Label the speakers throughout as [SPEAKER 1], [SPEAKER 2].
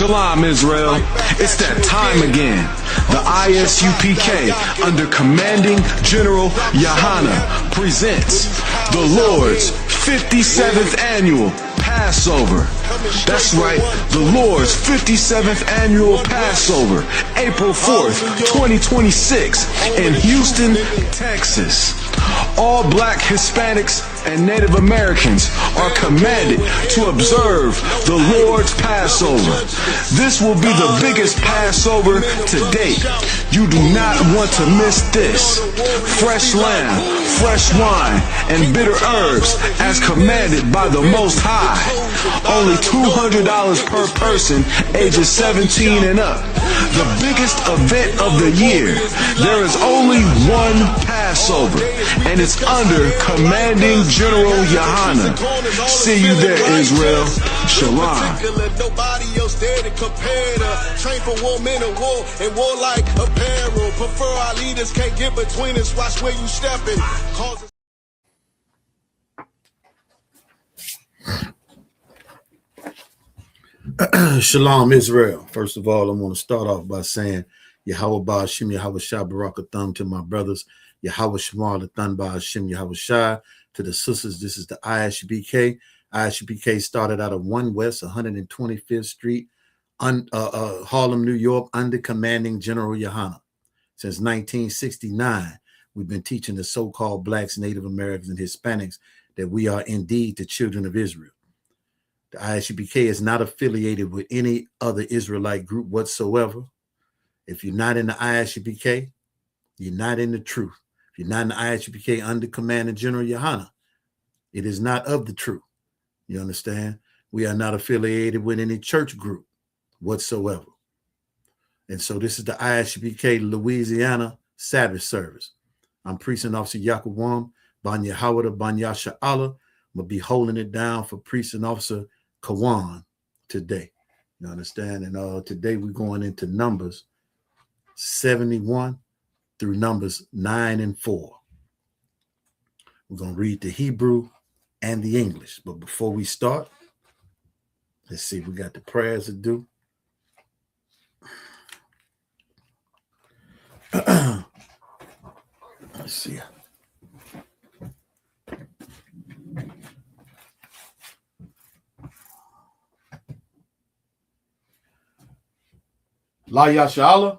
[SPEAKER 1] Shalom, Israel. It's that time again. The ISUPK, under Commanding General Yahana, presents the Lord's 57th Annual Passover. That's right, the Lord's 57th Annual Passover, April 4th, 2026, in Houston, Texas. All Black, Hispanics, and Native Americans are commanded to observe the Lord's Passover. This will be the biggest Passover to date. You do not want to miss this. Fresh lamb, fresh wine, and bitter herbs as commanded by the Most High. Only $200 per person ages 17 and up. The biggest event of the year. There is only one Passover, and it's under Commanding General Yahana. See you there, Israel. Shalom.
[SPEAKER 2] Nobody else there to compare to. Train for war, men of war, and war like apparel. Prefer our leaders, can't get between us. Watch where you stepping.
[SPEAKER 3] Shalom, Israel. First of all, I want to start off by saying Yahweh Ba'ashim, Yahweh Shah Barakatham to my brothers. Yahweh Shemar Lathan Ba'ashim, Yahweh Shah to the sisters. This is the ISUPK. ISUPK started out of 1 West 125th Street, Harlem, New York, under Commanding General Yahana. Since 1969, we've been teaching the so-called Blacks, Native Americans, and Hispanics that we are indeed the children of Israel. The ISUPK is not affiliated with any other Israelite group whatsoever. If you're not in the ISUPK, you're not in the truth. If you're not in the ISUPK under Commanding General Yahana, it is not of the truth. You understand? We are not affiliated with any church group whatsoever. And so this is the ISUPK Louisiana Sabbath service. I'm Precinct Officer Yaquam Ban Yahawada Ban Yasha Allah. I'm going to be holding it down for Precinct Officer Kawan today. You understand? And today we're going into Numbers 71 through Numbers 9 and 4. We're going to read the Hebrew and the English. But before we start, let's see, we got the prayers to do. Let's see. La Yashala.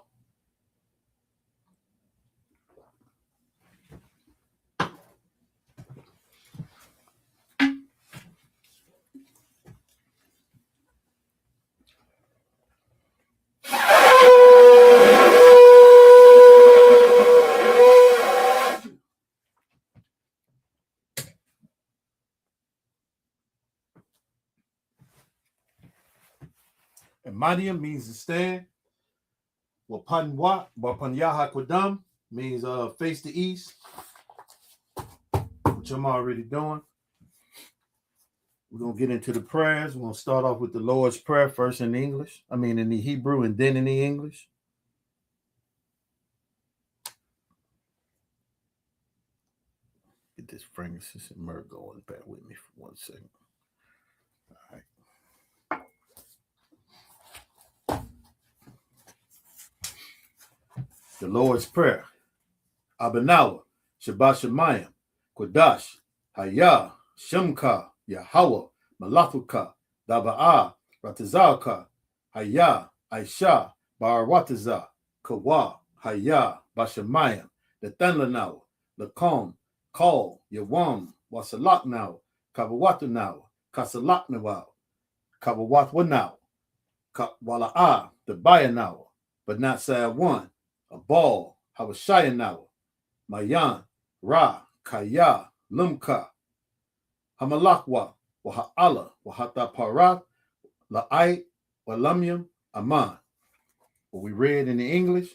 [SPEAKER 3] And Madian means to stand. Wapan Yaha Kwadam means face the east, which I'm already doing. We're going to get into the prayers. We're going to start off with the Lord's Prayer first in English. In the Hebrew and then in the English. Get this frankincense and myrrh going. Bear with me for 1 second. All right. The Lord's Prayer. Abanawa, Shabbat Shemayim, Kodash, Hayah, Shemka, Yahweh, Malatuka, Daba'ah, Ratazalka, Hayah, Aisha, Barawataza, Kawa, Hayah, Bashamayim, Latanlanawa, Lakom, Kal, Yawam, Wasalaknawa, Kabawatanawa, Kasalaknawa, Kabawatwanawa, Wala'ah, the Bayanawa, but not say one. A ball, Hawashayanawa, Mayan, Ra, Kaya, Lumka, Hamalakwa, Waha'ala, Wahata Parat, La'ai, Walamyam, Aman. What we read in the English,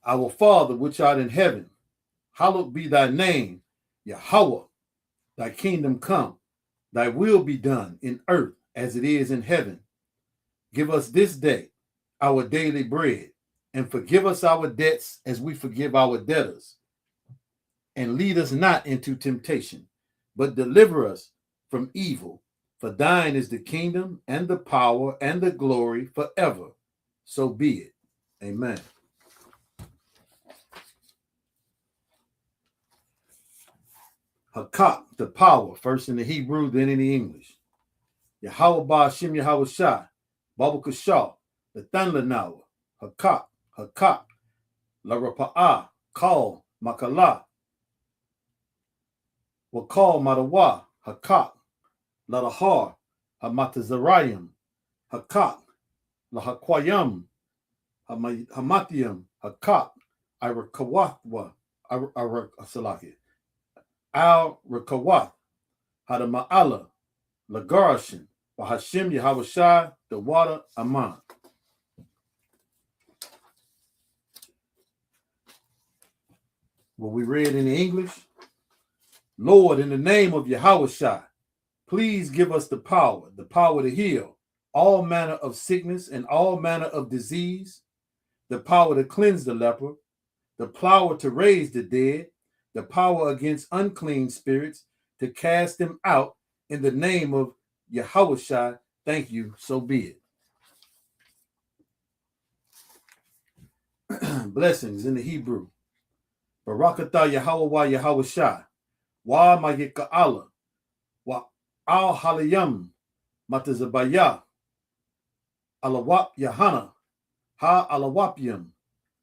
[SPEAKER 3] Our Father which art in heaven, hallowed be thy name, Yahweh, thy kingdom come, thy will be done in earth as it is in heaven. Give us this day our daily bread, and forgive us our debts as we forgive our debtors. And lead us not into temptation, but deliver us from evil. For thine is the kingdom and the power and the glory forever. So be it. Amen. Hakak, the power, first in the Hebrew, then in the English. Yahweh Ba'ashim Yahweh Shai, Baba Kashah, the Thanlanawa, Hakak, Hakak, La Rapa'ah, Kal, Makala, Wakal Madawa, Hakak, La Lahar, Hamatazarayim, Hakak, La Hakwayam, Hamatium, Hakak, Irakawatwa, Salaki, Al Rakawath, Hadama'ala, Lagarashin, Bahashim Yahweh Shai, the water Aman. What we read in the English, Lord, in the name of Yahweh Shai, please give us the power to heal all manner of sickness and all manner of disease, the power to cleanse the leper, the power to raise the dead, the power against unclean spirits, to cast them out in the name of Yahweh Shai. Thank you, so be it. Blessings in the Hebrew. Barakatah Yahweh wa Yahweh Shai. Wa Mayika'ala. Wa Al Haliyam. Matazabaya. Alawap Yahana. Ha Alawapium.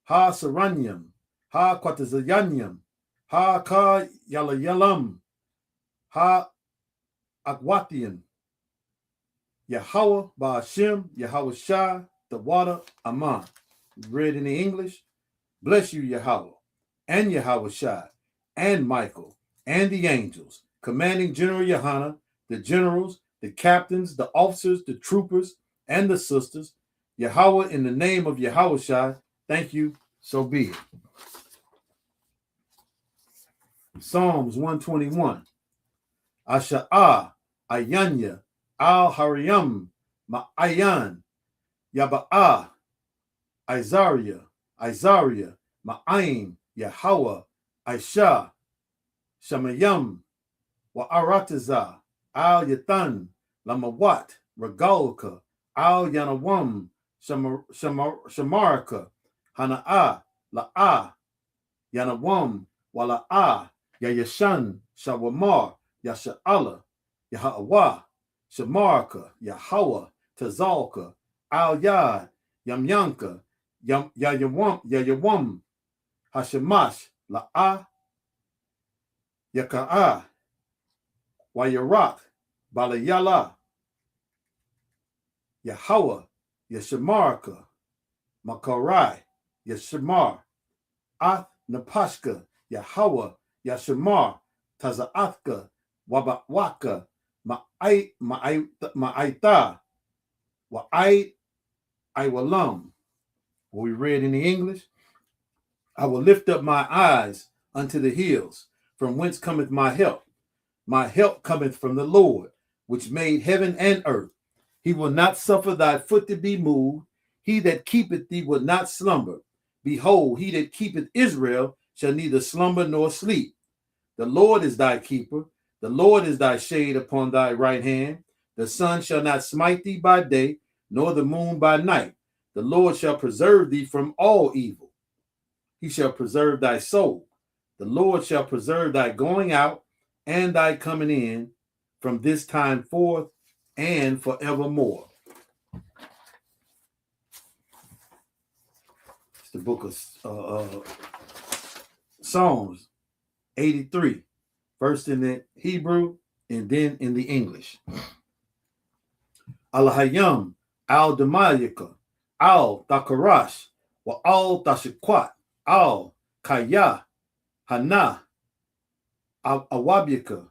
[SPEAKER 3] Ha Saranyam. Ha Kwatazayanyam. Ha Ka Yalayalam. Ha Akwatian. Yahweh Ba'ashim Yahweh Shai, the water Aman. Read in the English. Bless you, Yahweh, and Yahweh Shai, and Michael, and the angels, commanding General Yohana, the generals, the captains, the officers, the troopers, and the sisters. Yahweh, in the name of Yahweh Shai, thank you, so be it. Psalms 121. Asha'ah, Ayanya, Al Hariyam, Ma'ayan, Yaba'ah, Isaiah, Ma'aim, Yahweh, Aisha, Shamayam, Wa'arataza, Al Yatan, Lamawat, Regalka, Al Yanawam, Shamaraka, Hana'ah, La'ah, Yanawam, Wala'ah, Yayashan, Shawamar, Yasha'ala, Yahawah, Shamarka, Yahweh, Tazalka, Al Yad, Yamyanka, Yayawam, Hashemash, La'ah, Yaka'ah, Wayarak, Balayala, Yahweh, Yashamarka, Makarai, Yashamar, Ath Napashka, Yahweh, Yashamar, Tazaathka, Wabawaka, Ma'aita, Wa'ai, Iwalam. What we read in the English, I will lift up my eyes unto the hills, from whence cometh my help. My help cometh from the Lord, which made heaven and earth. He will not suffer thy foot to be moved. He that keepeth thee will not slumber. Behold, he that keepeth Israel shall neither slumber nor sleep. The Lord is thy keeper. The Lord is thy shade upon thy right hand. The sun shall not smite thee by day, nor the moon by night. The Lord shall preserve thee from all evil. He shall preserve thy soul. The Lord shall preserve thy going out and thy coming in from this time forth and forevermore. It's the book of Psalms 83, first in the Hebrew and then in the English. Al-Hayyam, Al-Damayika, Al-Dakarash, wa Al-Dashikwat, Al-Kaya, Hana, Al-Awabika,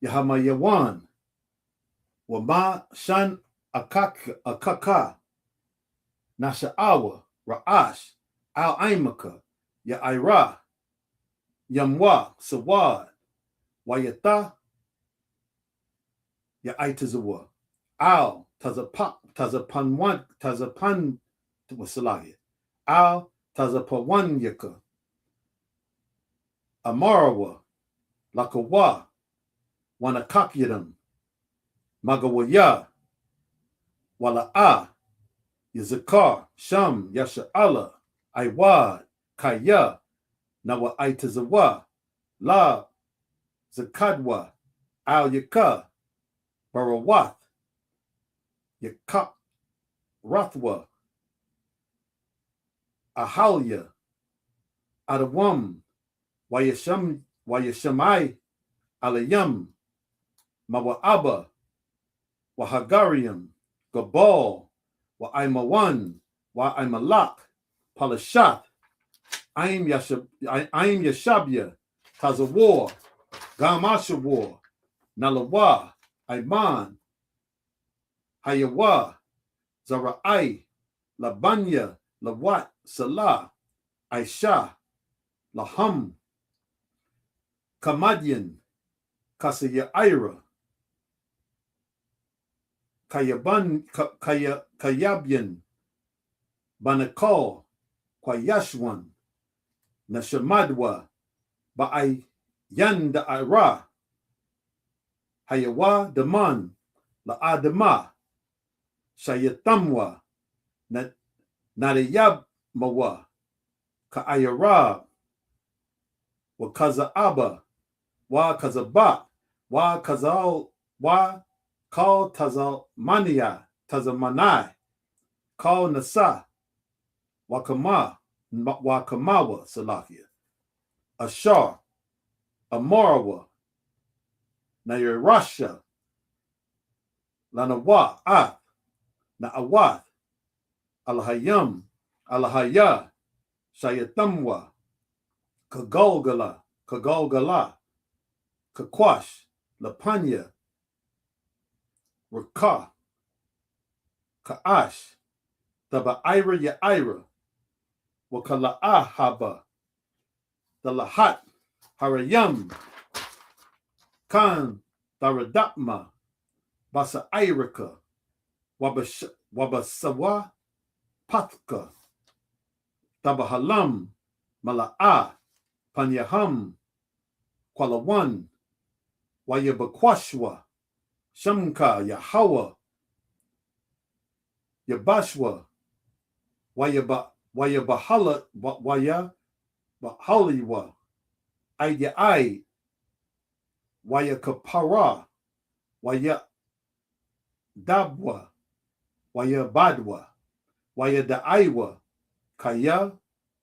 [SPEAKER 3] Yahamayawan, wa Ma Shan Akaka, Nasha'awa, Ra'ash, Al-Aimaka, Ya'ira, Yamwa, Sawad, Wayata, Ya'itazawa, Al, Tazapan, Wasalaya, Al, Tazapawanyaka, Amarawa, Lakawa, Wanakakyadam, Magawaya, Wala'a, Yazakar, Sham, Yasha'ala, Iwad, Kaya, Nawa Aitazawa, La, Zakadwa, Al Yaka, Barawath, Yakak, Rathwa, Ahalia, Adawam, Wayashamai, Alayam, Mawa'aba, Wahagariam, Gabal, Wa'aimawan, Wa'aimalak, Palashat, Aim Yashabia, Tazawar, Gamashawar, Nalawa, Aiman, Hayawa, Zara'ai, Labanya, Lawat, Salah, Aisha, Laham, Kamadian, Kasayaira, Kayabian, Banakal, Kwayashwan, Nashamadwa, Ba'ai Yanda Ira, Hayawa Daman, La'adama, Shayatamwa, Narayabmawa, Ka'ayara, Wa Kazaaba, Wa Kazabat, Wa Kazal, Wa Kal Tazamania, Tazamanai, Kal Nasa, Wakamawa, Salakia, Ashar, Amarawa, Nayarasha, Lanawa, Na'awath, Alhayam, Alhaya, Shayatamwa, Kagalgala, Kakwash, Lapanya, Rakah, Ka'ash, Taba'ira Ya'ira, Wakala'ahaba, Dalahat, Harayam, Khan, Daradapma, Basa'irika, Wabasawa, Patka, Tabahalam, Mala'a, Panyaham, Kwalawan, Wayabakwashwa, Shamka, Yahawa, Yabashwa, Wayabahala, Wayabahaliwa, Aydai, Wayakapara, Wayadabwa, Wayabadwa, Wayadaiwa, Kaya,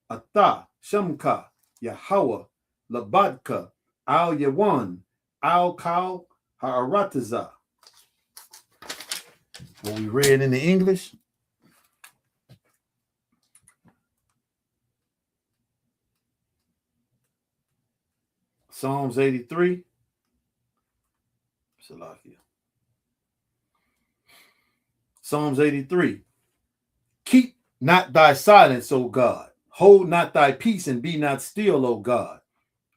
[SPEAKER 3] Ata, Shamka, Yahawa, Labadka, Al Yawan, Al Kal, Ha'arataza. What we read in the English. Psalms 83. Salakia. Psalms 83. Keep not thy silence, O God. Hold not thy peace and be not still, O God.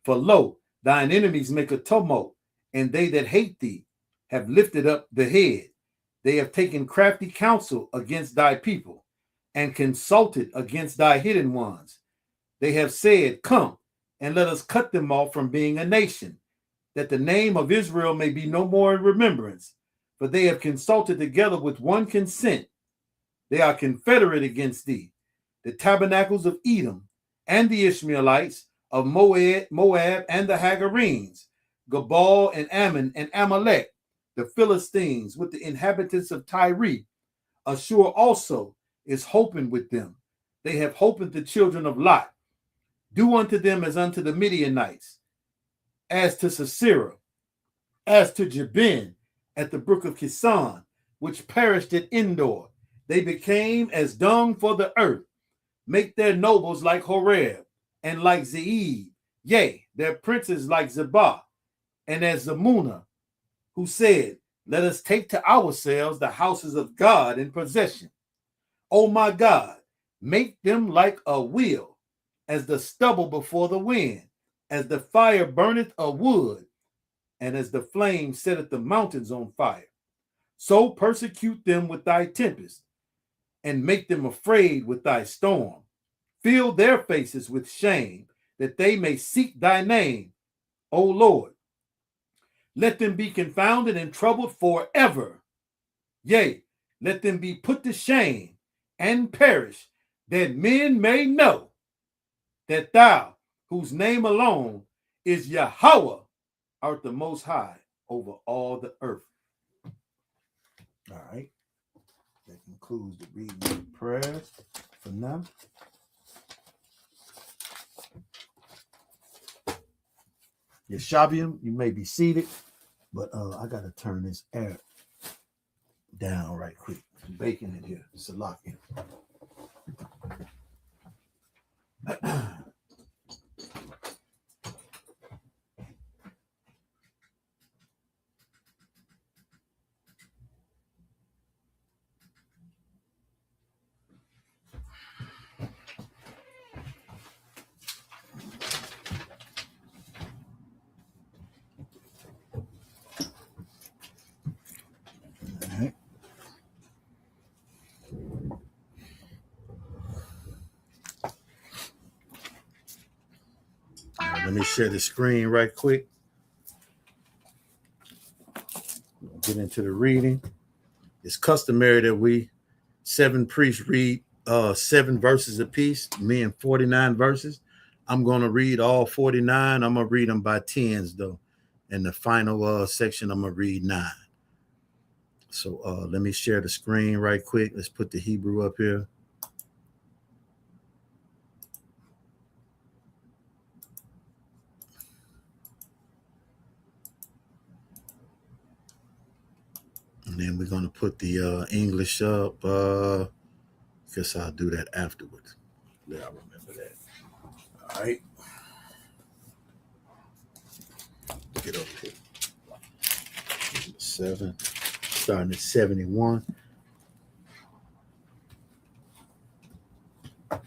[SPEAKER 3] For lo, thine enemies make a tumult, and they that hate thee have lifted up the head. They have taken crafty counsel against thy people and consulted against thy hidden ones. They have said, come, and let us cut them off from being a nation, that the name of Israel may be no more in remembrance. For they have consulted together with one consent. They are confederate against thee, the tabernacles of Edom, and the Ishmaelites of Moab and the Hagarenes, Gabal and Ammon and Amalek, the Philistines with the inhabitants of Tyre. Ashur also is hoping with them. They have hoped the children of Lot. Do unto them as unto the Midianites, as to Sisera, as to Jabin at the brook of Kison, which perished at Endor. They became as dung for the earth. Make their nobles like Horeb and like Zeeb, yea, their princes like Zebah, and as Zamunah, who said, let us take to ourselves the houses of God in possession. O my God, make them like a wheel, as the stubble before the wind, as the fire burneth a wood, and as the flame setteth the mountains on fire. So persecute them with thy tempest, and make them afraid with thy storm. Fill their faces with shame, that they may seek thy name, O Lord. Let them be confounded and troubled forever. Yea, let them be put to shame and perish, that men may know that thou, whose name alone is Yahweh, art the most high over all the earth. All right. That concludes the reading of the prayers for now. Yeshavium, you may be seated, but I got to turn this air down right quick. Some bacon in here. It's a lock in. Let me share the screen right quick. Get into the reading. It's customary that 7 priests read 7 verses apiece, meaning 49 verses. I'm going to read all 49. I'm going to read them by tens, though. And the final section, I'm going to read 9. So let me share the screen right quick. Let's put the Hebrew up here. And then we're going to put the English up. Guess I'll do that afterwards. Yeah, I remember that. All right. Get over here. 7, starting at 71. All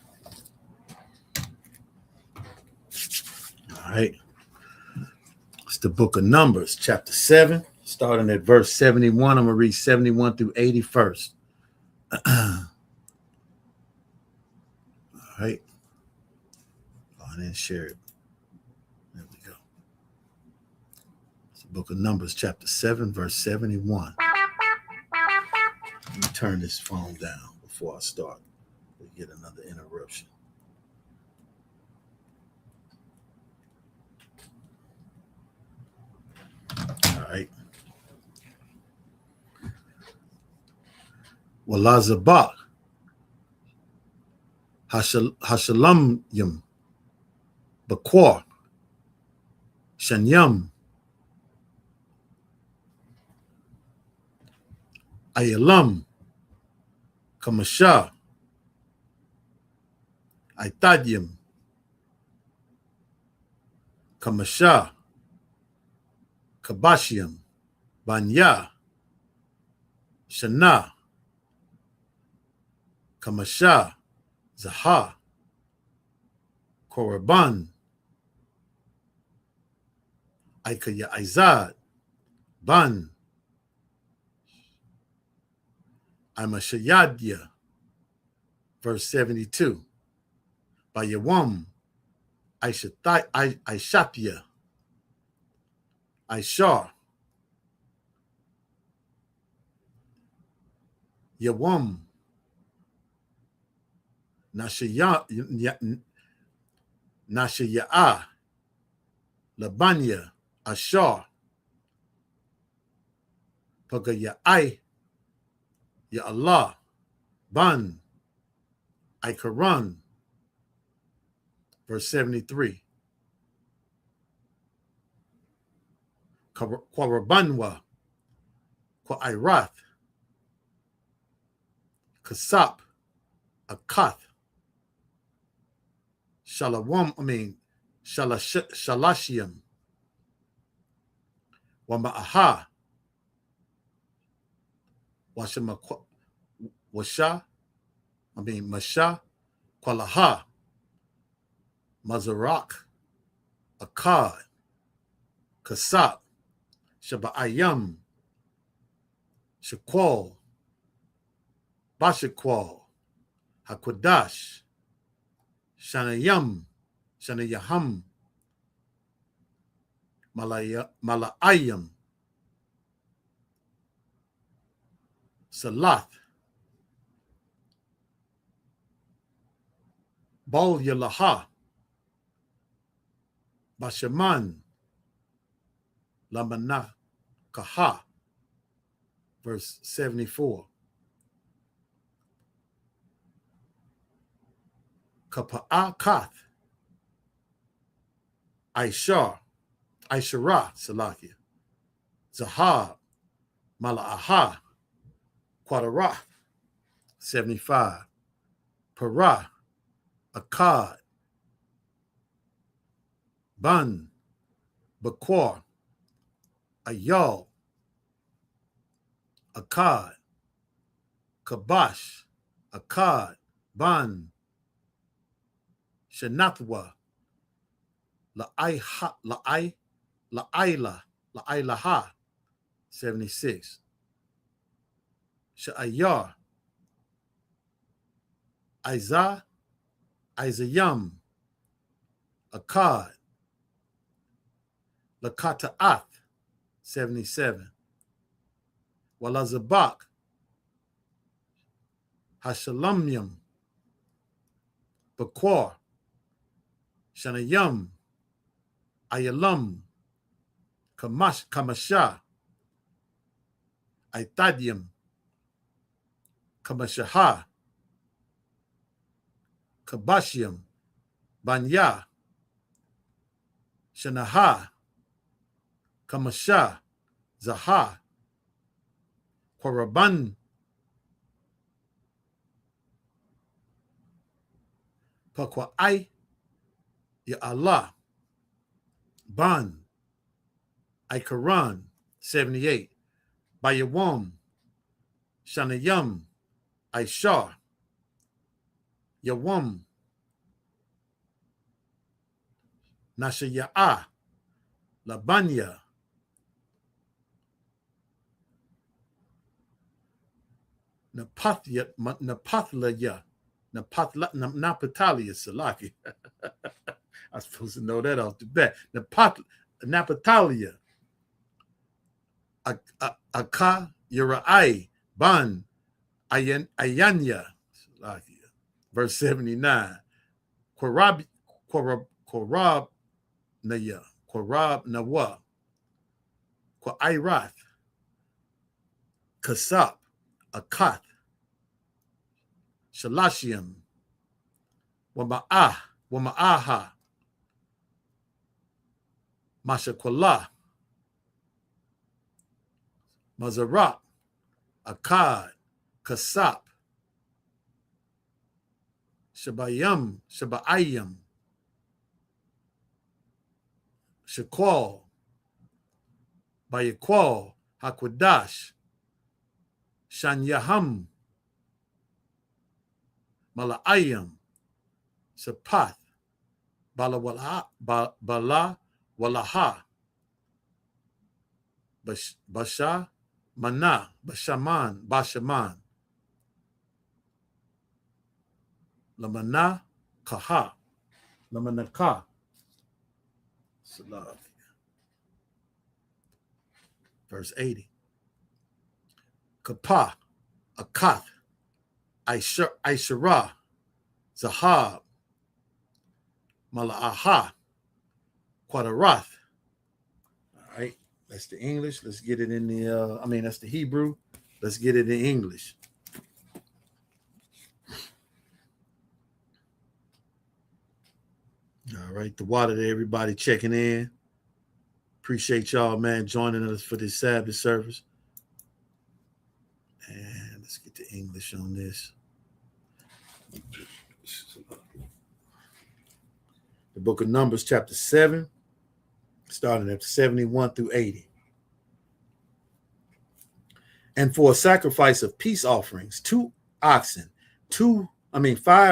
[SPEAKER 3] right. It's the book of Numbers, chapter 7, starting at verse 71. I'm going to read 71 through 80 first. All right. Go ahead and share it. There we go. It's the book of Numbers, chapter 7, verse 71. Let me turn this phone down before I start. We get another interruption. All right. Walazabah Hashalam Yum Bakwar Shanyam Ayalam Kamasha Aitadyam Kamasha Kabashiam Banya Shana Kamasha Zaha Koraban Aikaya Izad Ban Amashayadya, verse 72. Bayawam Aishapya Aishar Yawam Nashaya'a Labanya Ashar Pagayai Ya Allah Ban Aikaran, verse 73. Kwarabanwa Kwairath Kasap Akath Shalashiam Wama'aha Masha Kwalaha Mazarak Akkad Kasap Shaba'ayam Shakwal Bashakwal Hakwadash Shanayam Shanayaham Malayayam Salath, Bal Yalaha, Bashaman, Lamana Kaha, verse 74. Kapa'akath, Aishar, Aishara, Salakia, Zahab, Mala'aha, Quadarath, 75. Parah, Akkad, Ban, Bakwar, Ayal, Akkad, Kabash, Akkad, Ban, Shanathwa, La'ailaha, 76. Sha'ayar, Isayam, Akkad, Lakata'ath, 77. Walazabak, Hashalamyam, Bakwar, Shanayam, Ayalam, Kamasha, Aitadium, Kamashaha, Kabashiam, Banya, Shanaha, Kamasha, Zaha, Quaraban, Pakwa'ai, Ya Allah, Ban, Aikaran, 78. Bayawam, Shanayam, Aishar, Yawam, Nashaya'a, Labanya, Napathlaya, Napatalia, Salaki. I'm supposed to know that off the bat. Napatalia, Aka, Yera'ai, Ban, Ayanya, verse 79. Korab Nawa, Kwairath, Kasap, Akath, Shalashiam, Wama'aha, Mashakwala, Mazarat, Akkad, Kasap, Shaba'ayam, Shakwal, Bayakwal, Hakwadash, Shanyaham, Mala'ayam, Sapath, Bala Walaha, Bashaman, Lamana Kaha, Lamanaka, verse 80. Kapah, Akath, Aishara, Zahab, Mala'aha, Quadarath. All right, that's the English. Let's get it in the, that's the Hebrew. Let's get it in English. All right, the water to everybody checking in. Appreciate y'all, man, joining us for this Sabbath service. And let's get to English on this. The book of Numbers, chapter 7, starting at 71 through 80. And for a sacrifice of peace offerings, 2 oxen, 5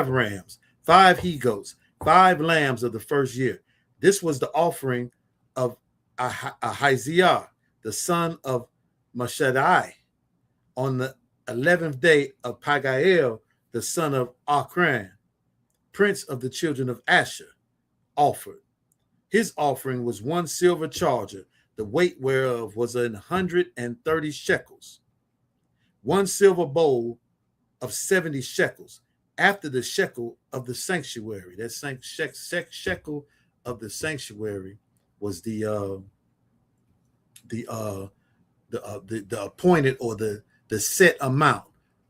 [SPEAKER 3] rams, 5 he-goats, 5 lambs of the first year. This was the offering of Ahiziah, the son of Mashaddai, on the 11th day of Pagael, the son of Akran, prince of the children of Asher, offered. His offering was 1 silver charger, the weight whereof was 130 shekels. one silver bowl of 70 shekels, after the shekel of the sanctuary. That shekel of the sanctuary was the appointed, or the set amount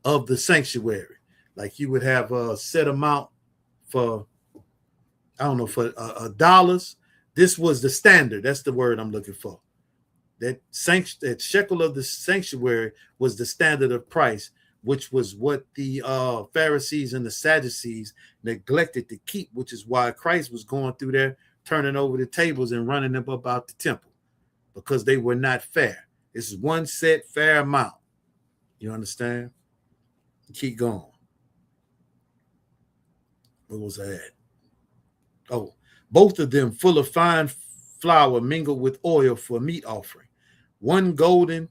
[SPEAKER 3] of the sanctuary. Like you would have a set amount for, I don't know, for dollars. This was the standard. That's the word I'm looking for. That shekel of the sanctuary was the standard of price, which was what the Pharisees and the Sadducees neglected to keep, which is why Christ was going through there, turning over the tables and running them up out the temple, because they were not fair. This is one set fair amount. You understand? Keep going. Where was I at? Oh, both of them full of fine flour mingled with oil for a meat offering. One golden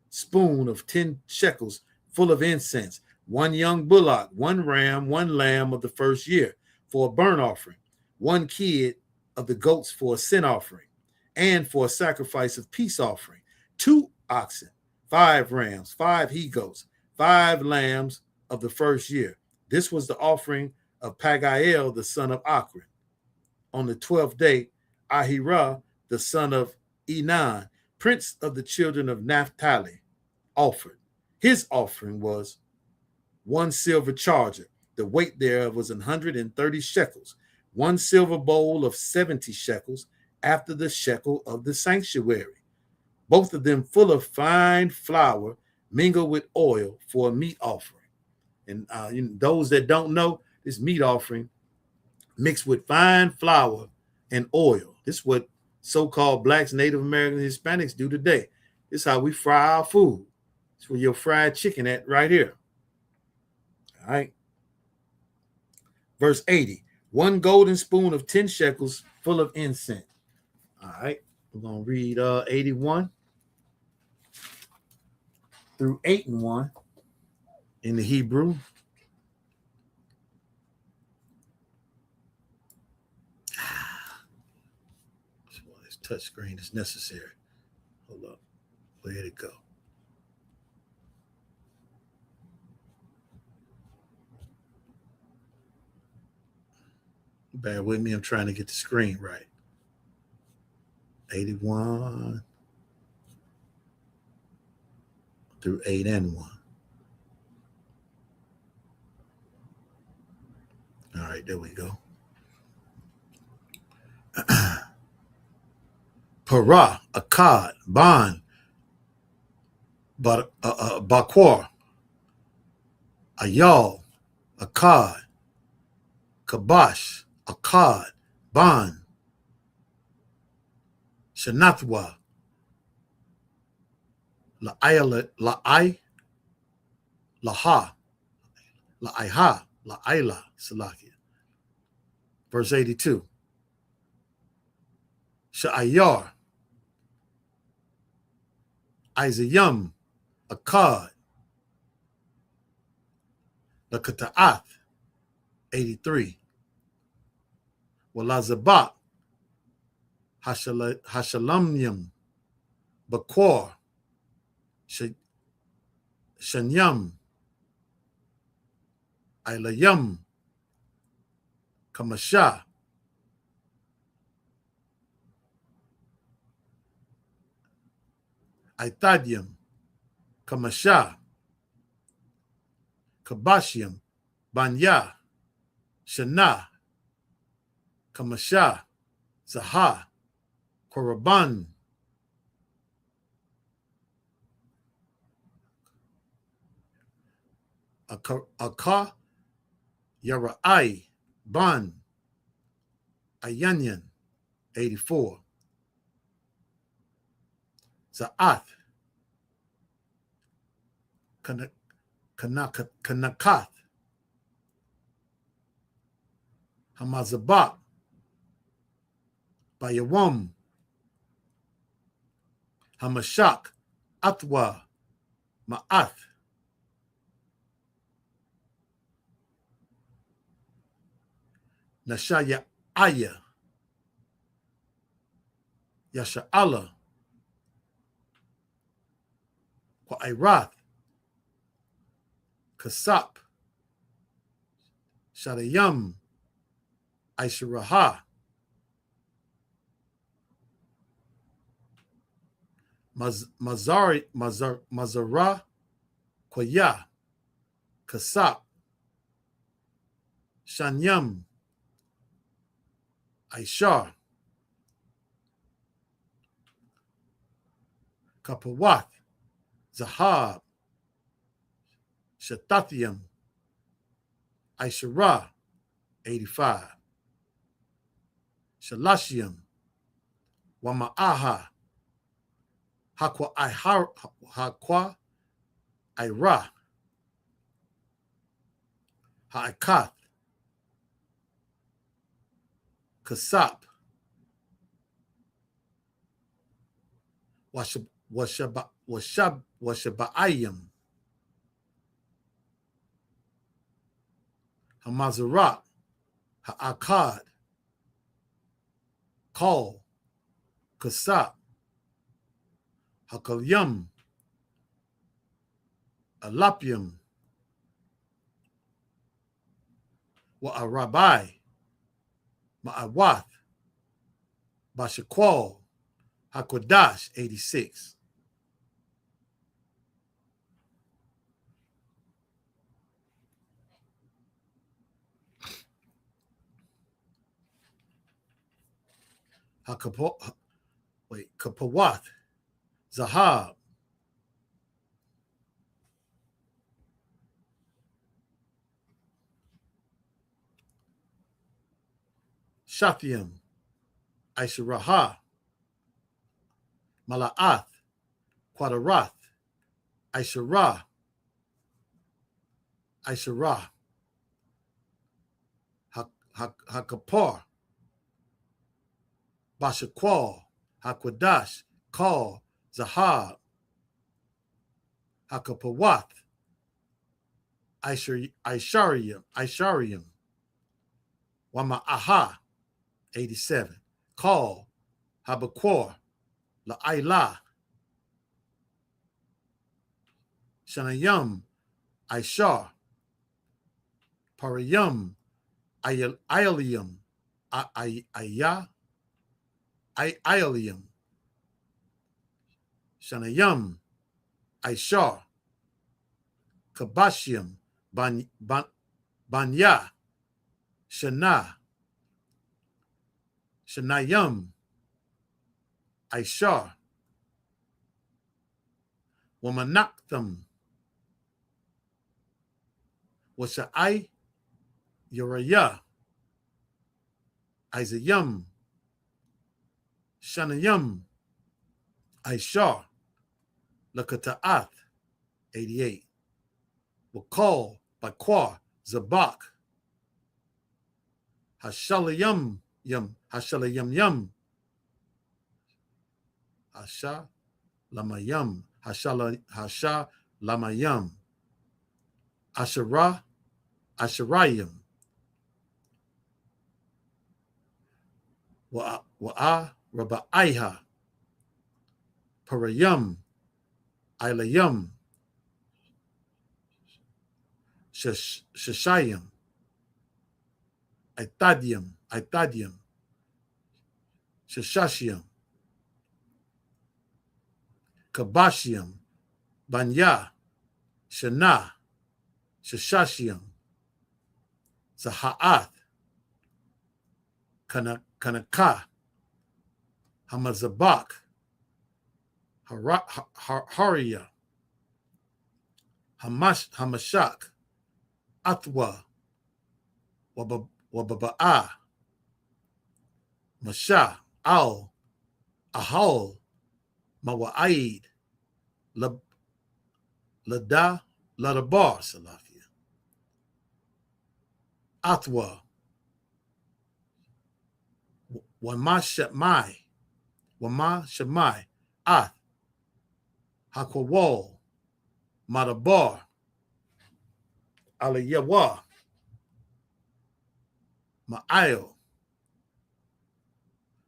[SPEAKER 3] spoon of 10 shekels full of incense. One young bullock, one ram, one lamb of the first year for a burnt offering. One kid of the goats for a sin offering, and for a sacrifice of peace offering. 2 oxen, 5 rams, 5 he-goats, 5 lambs of the first year. This was the offering of Pagael, the son of Akron. On the 12th day, Ahira, the son of Enan, prince of the children of Naphtali, offered. His offering was 1 silver charger. The weight thereof was 130 shekels. 1 silver bowl of 70 shekels, after the shekel of the sanctuary. Both of them full of fine flour mingled with oil for a meat offering. And those that don't know, this meat offering mixed with fine flour and oil. This is what so-called blacks, Native Americans, Hispanics do today. This is how we fry our food. It's where your fried chicken at right here. All right. Verse 80. 1 golden spoon of 10 shekels full of incense. All right. We're going to read 81 through 8 and 1 in the Hebrew. This touch screen is necessary. Hold up. Where did it go? Bear with me. I'm trying to get the screen right. 81 through 8 and 1. All right, there we go. Parah, Akkad, Ban, Bakwar, Ayal, Akkad, Kabash, Akkad, Ban, Shanathwa, La'ai, Laha, La'aiha, La'aila, Salakia. Verse 82. Sha'ayar, Isayam, Akkad, Lakata'ath, 83. Walazabat, Hashalamyam, Bakwar, Shanyam, Ilayam, Kamasha, Aitadyam, Kamasha, Kabashiam, Banya, Shana, Kamasha, Zaha, Koraban, Aka, Yara'ai, Ban, Ayanyan, 84. Za'ath, Kanakath, Hamazabat, Bayawam, Hamashak, Atwa, Ma'ath, Nashaya Aya, Yasha'ala, Kwa'irath, Kasap, Shadayam, Aisharaha, Mazara, Kwaya, Kasap, Shanyam, Aishar, Kapawath, Zahab, Shatathiam, Aishara, 85. Shalashiam, Wama'aha, Hakwa Ira, Ha'akath, Kasap, Washaba'ayim, Hamazarat, Ha'akad, Kal, Kasap, Hakalyam, Alapium, Wa'arabai, Ma'awath, Bashakwal, Hakodash, 86. Kapawath, Zahab, Shathiam, Aisharaha, Mala'ath, Quadarath, Aisharah, Hakapar, Bashakwal, Hakwadash, Kal, Zahab, Hakapawath, Aisharium, Wama'aha, 87. Kal, Habakwar, La'ayla, Shanayam, Aishar, Parayam, Ialium, Ialium, Shanayam, Aishar, Kabashium, Banya, Shanayam, Aishar, Wamanaktham, Washa'ai, Uriah, Isayam, Shanayam, Aishar, Lakata'ath, 88. Wakal, Bakwar, Zabak, Hashalayam, Hashalamayam, Hashalamayam, Asharayim, Wa'a Rabaiha, Parayam, Ilayam, Shashayim, Aitadium, Shashashiam, Kabashiam, Banya, Shana, Shashashiam, Zaha'ath, Kanaka, Hamazabak, Haria, Hamashak, Athwa, Wababa'a, Masha, Al, Ahal, Mawa'aid, Ladabar, Salakia, Athwa, Wama Shemai, Ath, Hakwawal, Madabar, Aliyawa, Ma'ail,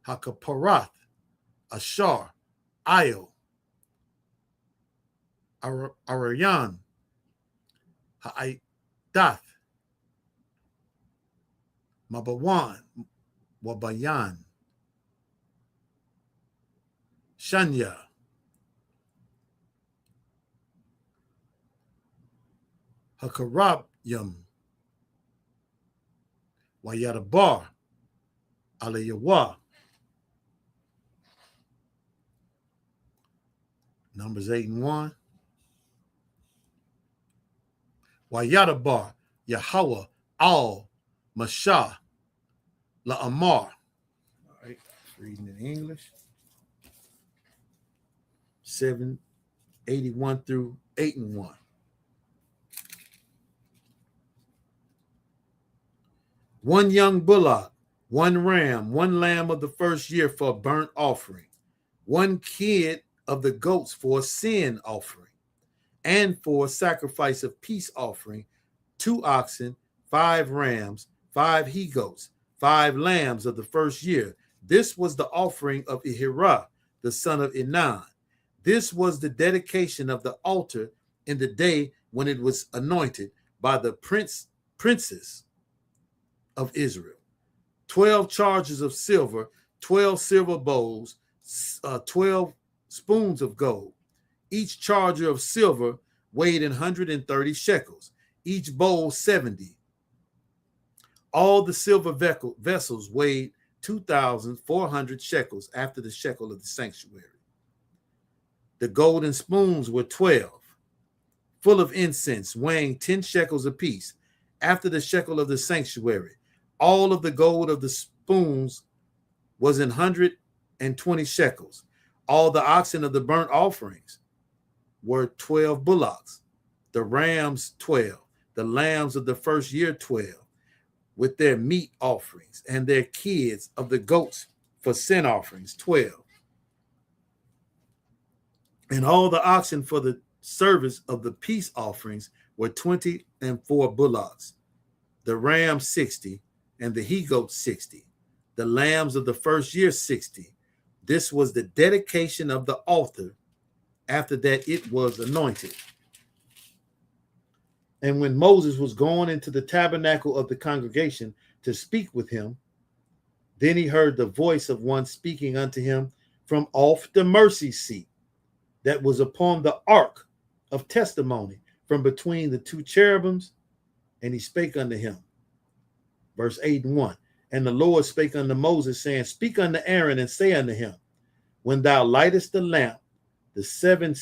[SPEAKER 3] Hakaparath, Ashar, Ayo, Arayan, Ha'aidath, Mabawan, Wabayan, Shanya, Hakarabyam, Wayadabar, Alayawa. Numbers 8 and 1. Wayadabar, Yahweh, Al, Mashah, La'amar. All right, reading in English. 781 through 8 and 1. One young bullock, one ram, one lamb of the first year for a burnt offering, one kid of the goats for a sin offering, and for a sacrifice of peace offering, 2 oxen, 5 rams, 5 he-goats, 5 lambs of the first year. This was the offering of Ahira, the son of Enan. This was the dedication of the altar in the day when it was anointed by the princes of Israel. 12 chargers of silver, 12 silver bowls, 12 spoons of gold. Each charger of silver weighed 130 shekels, each bowl 70. All the silver vessels weighed 2,400 shekels after the shekel of the sanctuary. The golden spoons were 12, full of incense, weighing 10 shekels apiece, after the shekel of the sanctuary. All of the gold of the spoons was 120 shekels. All the oxen of the burnt offerings were 12 bullocks, the rams 12, the lambs of the first year 12, with their meat offerings, and their kids of the goats for sin offerings 12. And all the oxen for the service of the peace offerings were 24 bullocks, the rams 60, and the he-goats 60, the lambs of the first year 60. This was the dedication of the altar after that it was anointed. And when Moses was going into the tabernacle of the congregation to speak with him, then he heard the voice of one speaking unto him from off the mercy seat that was upon the ark of testimony from between the 2 cherubims, and he spake unto him. Verse 8 and 1. And the Lord spake unto Moses, saying, Speak unto Aaron, and say unto him, When thou lightest the lamp, the 7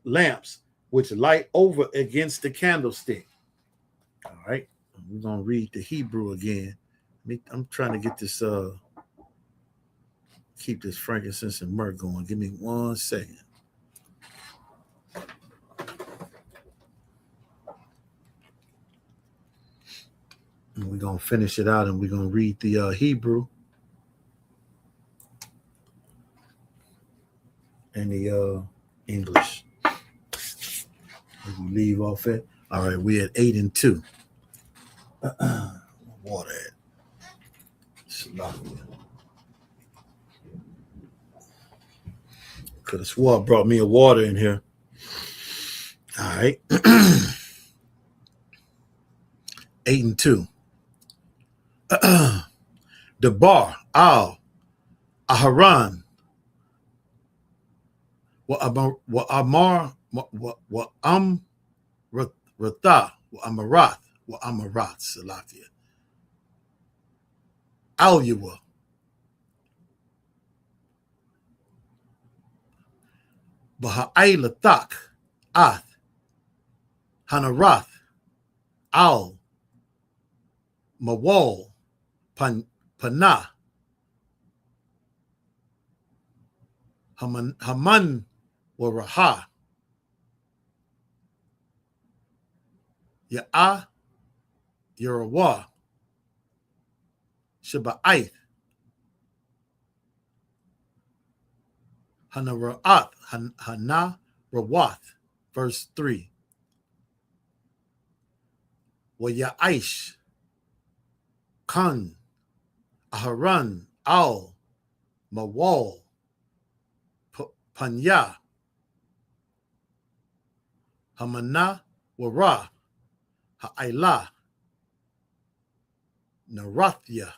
[SPEAKER 3] lamps which light over against the candlestick. All right, we're going to read the Hebrew again. I'm trying to get this, keep this frankincense and myrrh going. Give me 1 second. And we're going to finish it out, and we're going to read the Hebrew and the English. We leave off it. All right, we're at 8 and 2. Water at. Could have swore I brought me a water in here. All right. 8 and 2. Debar, Al, Aharon, wa Amar, wa Ratha, wa Amarath, Salakia. Alyua, Baha'ailathak, Ath, Hanarath, Al, Mawal, Panah, Haman Waraha, Ya'ah, Yerawah, Shaba'ith, Hanara'at, Hana Rawath, verse 3. Wa Ya'aish, Khan, Aharon, Al, Mawal, Panya, Hamana, Wara, Ha'ila, Narathya,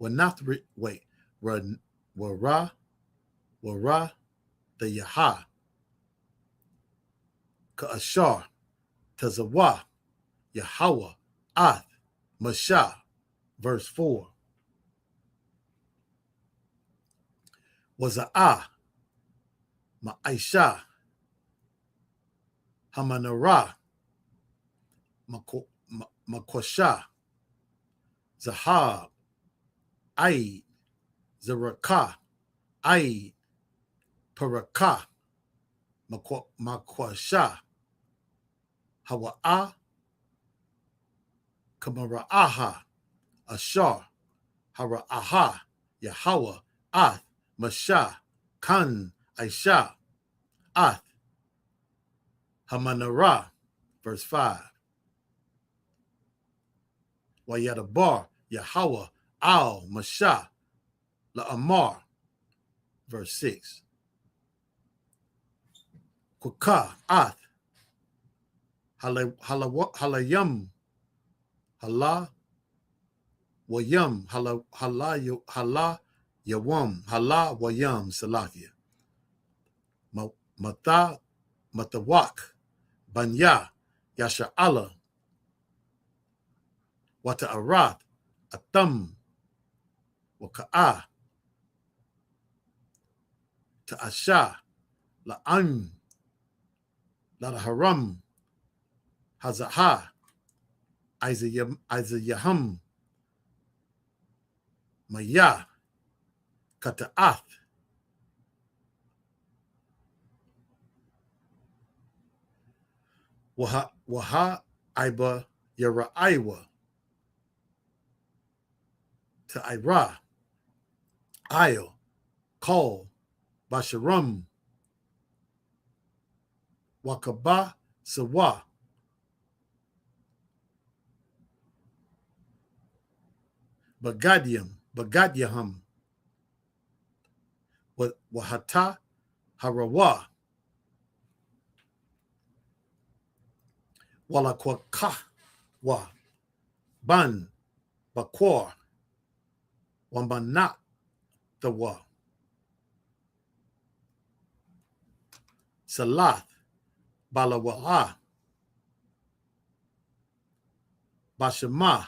[SPEAKER 3] Wanathri, wait, Wara, the Yaha, Ka'ashar, Tazawa, Yahweh, Ath, Mashah, verse 4. Waza'ah, Ma'aisha, Hamanara, Makwasha, Zahab, Aid, Zaraka, Aid, Paraka, Makwasha, Hawa'ah, Kamara'aha, Ashar, Hara'aha, Yahweh, Ath, Mashah, Kan, Aisha, Ath, Hamanara, verse 5. Wayadabar, Yahweh, Al, Mashah, La'amar, verse 6. Kwaka, Ath, Halayam, Hala, Wayam, Hala, Yawam, Hala, Wayam, Salakia. Matawak, Banya, Yasha'ala, Wata'arath, Atam, Waka'ah, Ta'asha, La'am, La'haram, Hazaha, Isayaham, Maya, Kata'ath, Waha, Iba, Yara'aiwa, Ta'ira, Io, Kol, Basharam, Wakaba, Sawa, Bagadyaham, Wahata, Harawa, Walakwakawa, Ban, Bakwar, Wambanat, the Wa, Salath, Balawa'a, Bashama,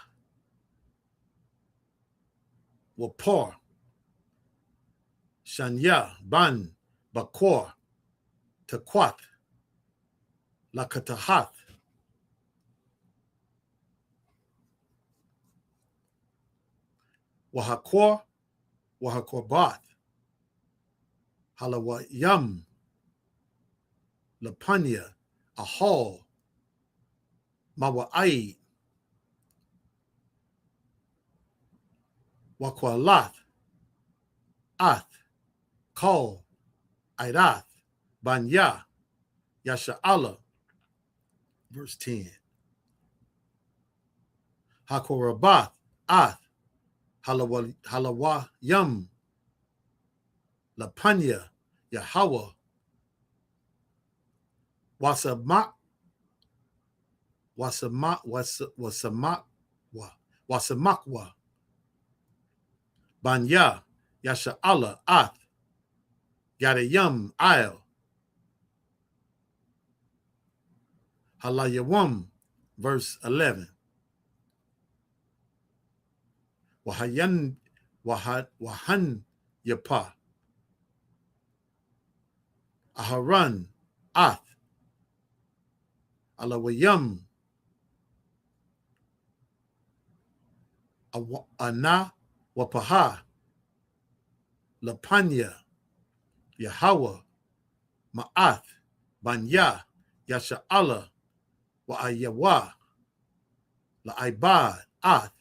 [SPEAKER 3] Wapor, Shanya, Ban, Bakwar, Taquat, Lakatahath, Wahakwar, Wahakorbath, Halawayam, Lapanya, Ahal, Mawa'ai, Wakwalath, Ath, Kol, Idath, Banya, Yasha'ala, verse 10. Hakorabath, Ath, Halawayam, Lapanya, Yahweh, Wasamakwa, Banya, Yasha'ala, Ath, Yadayam, Il, Halayawam, verse 11. Wahan Yapa, Aharan, Ath, Alawayam, Ana, Wapaha, Lapanya, Yahweh, Ma'ath, Banya, Yasha'ala, Wa'ayawa, La'ibad, Ath,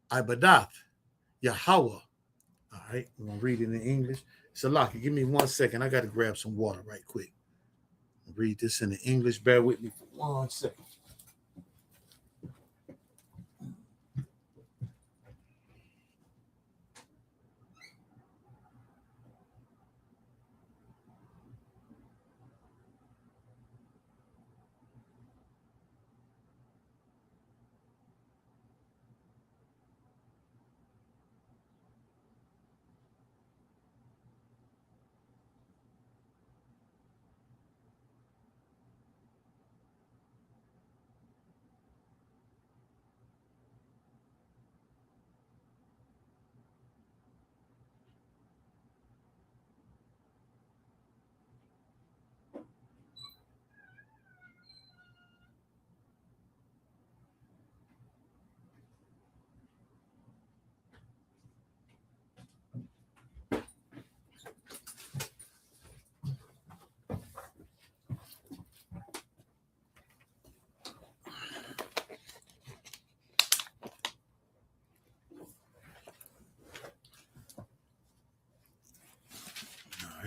[SPEAKER 3] Ibadath, Yahweh. All right, I'm going to read it in English. Salaki, give me 1 second. I got to grab some water right quick. I'll read this in the English. Bear with me for 1 second.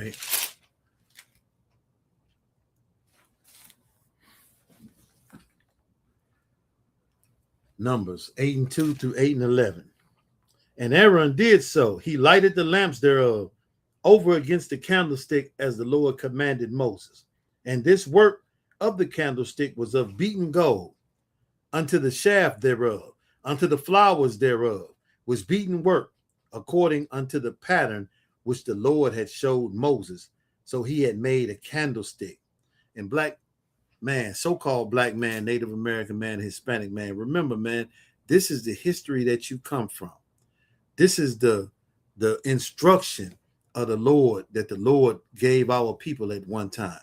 [SPEAKER 3] right. Numbers 8:2 through 8:11. And Aaron did so. He lighted the lamps thereof over against the candlestick as the Lord commanded Moses. And this work of the candlestick was of beaten gold, unto the shaft thereof, unto the flowers thereof, was beaten work, according unto the pattern which the Lord had showed Moses. So he had made a candlestick. And black man, so-called black man, Native American man, Hispanic man, remember, man, this is the history that you come from. This is the instruction of the Lord that the Lord gave our people at one time.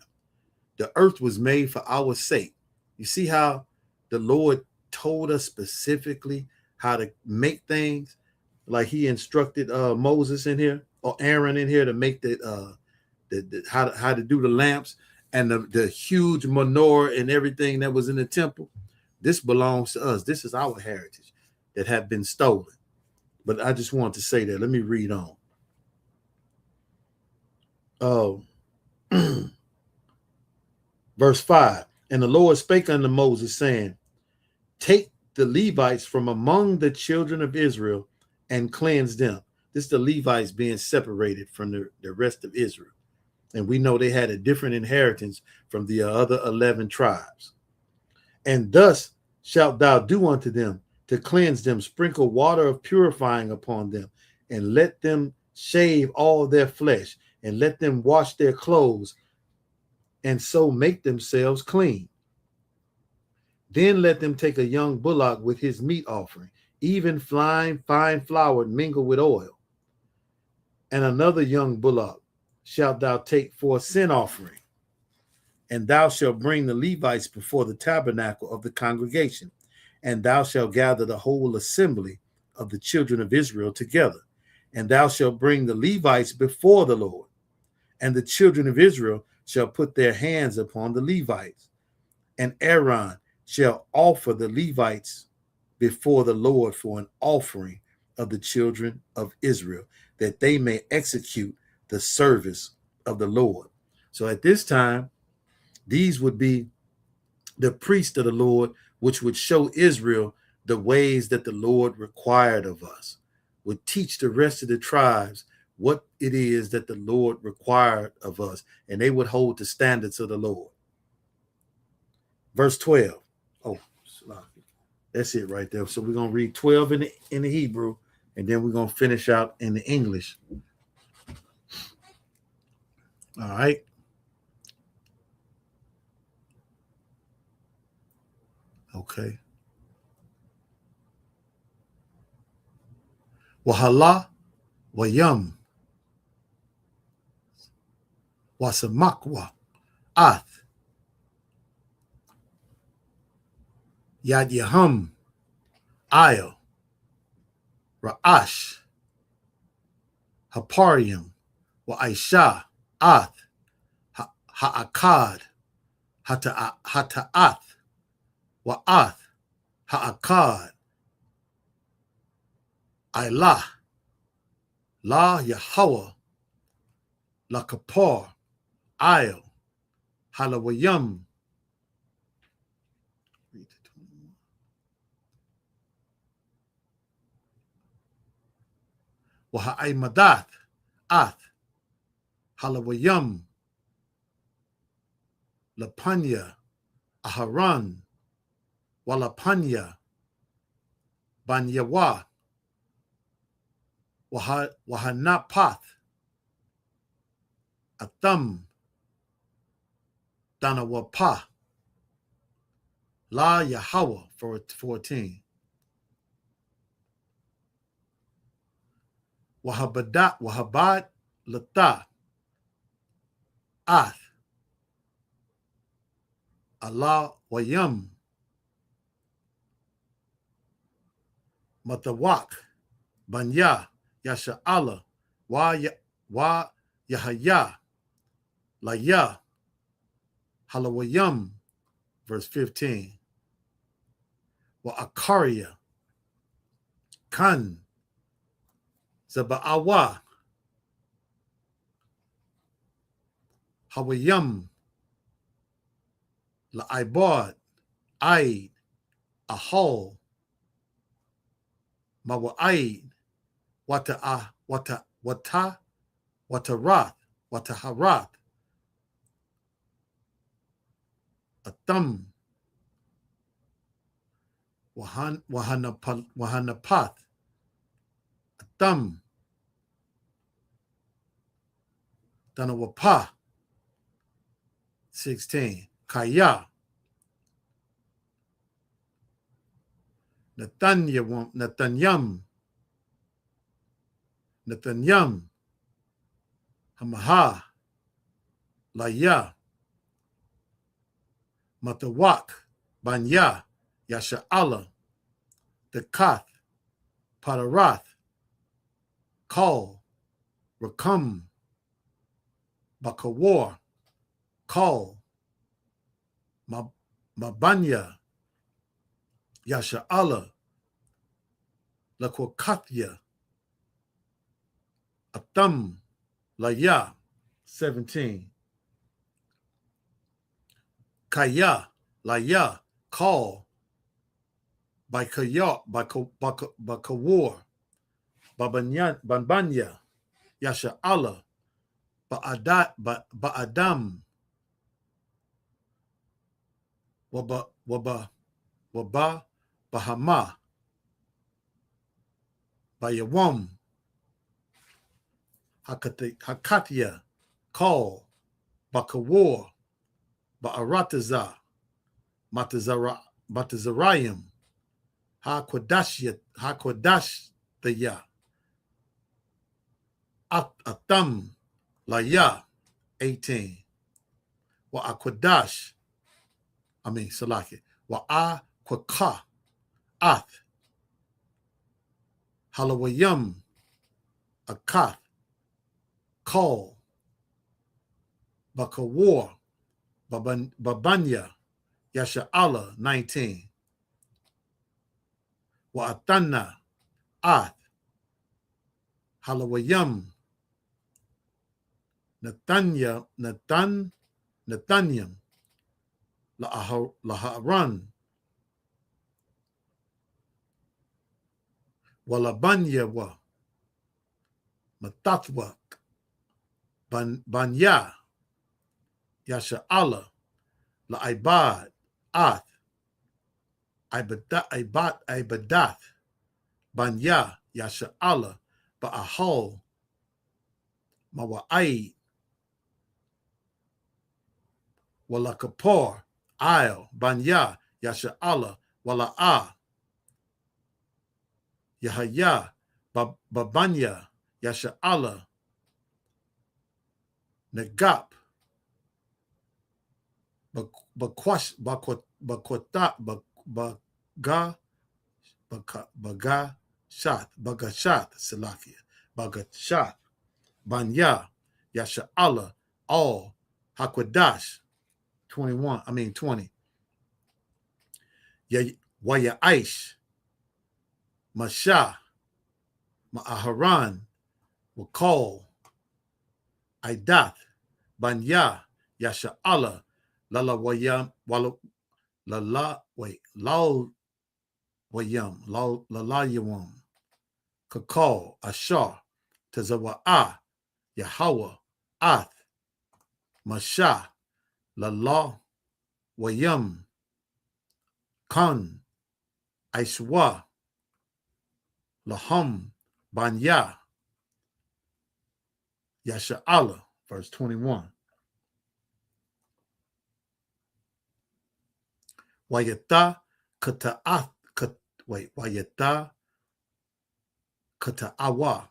[SPEAKER 3] The earth was made for our sake. You see how the Lord told us specifically how to make things, like he instructed Moses in here, or Aaron in here, to make how to do the lamps and the huge menorah and everything that was in the temple. This belongs to us. This is our heritage that had been stolen. But I just want to say that. Let me read on. Verse 5. And the Lord spake unto Moses, saying, take the Levites from among the children of Israel and cleanse them. This is the Levites being separated from the rest of Israel. And we know they had a different inheritance from the other 11 tribes. And thus shalt thou do unto them, to cleanse them, sprinkle water of purifying upon them, and let them shave all their flesh, and let them wash their clothes, and so make themselves clean. Then let them take a young bullock with his meat offering, even fine flour mingled with oil. And another young bullock shalt thou take for a sin offering. And thou shalt bring the Levites before the tabernacle of the congregation, and thou shalt gather the whole assembly of the children of Israel together. And thou shalt bring the Levites before the Lord. And the children of Israel shall put their hands upon the Levites. And Aaron shall offer the Levites before the Lord for an offering of the children of Israel, that they may execute the service of the Lord. So at this time, these would be the priests of the Lord, which would show Israel the ways that the Lord required of us, would teach the rest of the tribes what it is that the Lord required of us, and they would hold the standards of the Lord. Verse 12. Oh, that's it right there. So we're going to read 12 in the Hebrew, and then we're going to finish out in the English. All right. Okay. Wahala wayam wasamakwa ath yad yaham ayo ra'ash haparium wa aisha ath ha'akad hata'ath wa ath ha'akad Ilah, La Yahweh, La Kapar, Io, Halawayam. Waha'imadath, Ath, Halawayam, Lapanya, Aharan, Walapanya, Banyawa, Wahanapath, Atham, Danawapa, La Yahweh, 14. Wahabad Lata, Ath, Allah Wayam, Matawak, Banya, Yasha Allah, Wa Yahaya, Laya, Halawayam, verse 15. Wa Akaria, Kan, Zaba'awa, Hawayam, La'ibad, Aid, Ahol, Mawa'aid, Watarath, Wataharath, Atham, Wahanapath, Atham, Danawapa, 16, Kaya, Nathanyam, Hamaha, Laya, Matawak, Banya, Yasha'ala, Dekath, Padarath, Kal, Rakam, Bakawar, Kal, Mabanya, Yasha'ala, Lakwakathya, Atham, Laya, 17, Kaya, Laya, Kal, Bakawar, Babanya, Yasha'ala, Ba'adam, Waba, Bahama, Bayawam, Hakatya, Kal, Bakawar, Ba'arataza, Matazarayim, Hakwadashtaya, Atham, Laya, 18, Salaki, Wa'akwaka, Ath, Halawayam, Akath, Kal, Bakawar, Babanya, Yasha'ala, 19, Wa'athana, Ath, Halawayam, Nathanyam, Laharan, Walabanya wa, Matathwa, Banya, Yasha'ala, La'ibad, Ath, Ibadath, Banya, Yasha'ala, Ba'ahol, Mawa'aid, Walakapor, I'll, Banya, Yasha'ala, Wala'ah, Yahaya, Babanya, Yasha'ala, Negap, Bagashat, Salakia, Bagashat, Banya, Yasha'ala, all, Hakwadash, 20, Waya Aish, Masha, Ma'aharan, Wakal, Aidath, Banya, Yasha'ala, Lalawayam, Lalayawam, Kakal, Ashar, Tazawa'ah, Yahweh, Ath, Masha, Lala, Wayam, Khan, Aishwa, Laham, Banya, Yasha'ala, verse 21. Wayata Kata'ath, Wayata Kata'awa,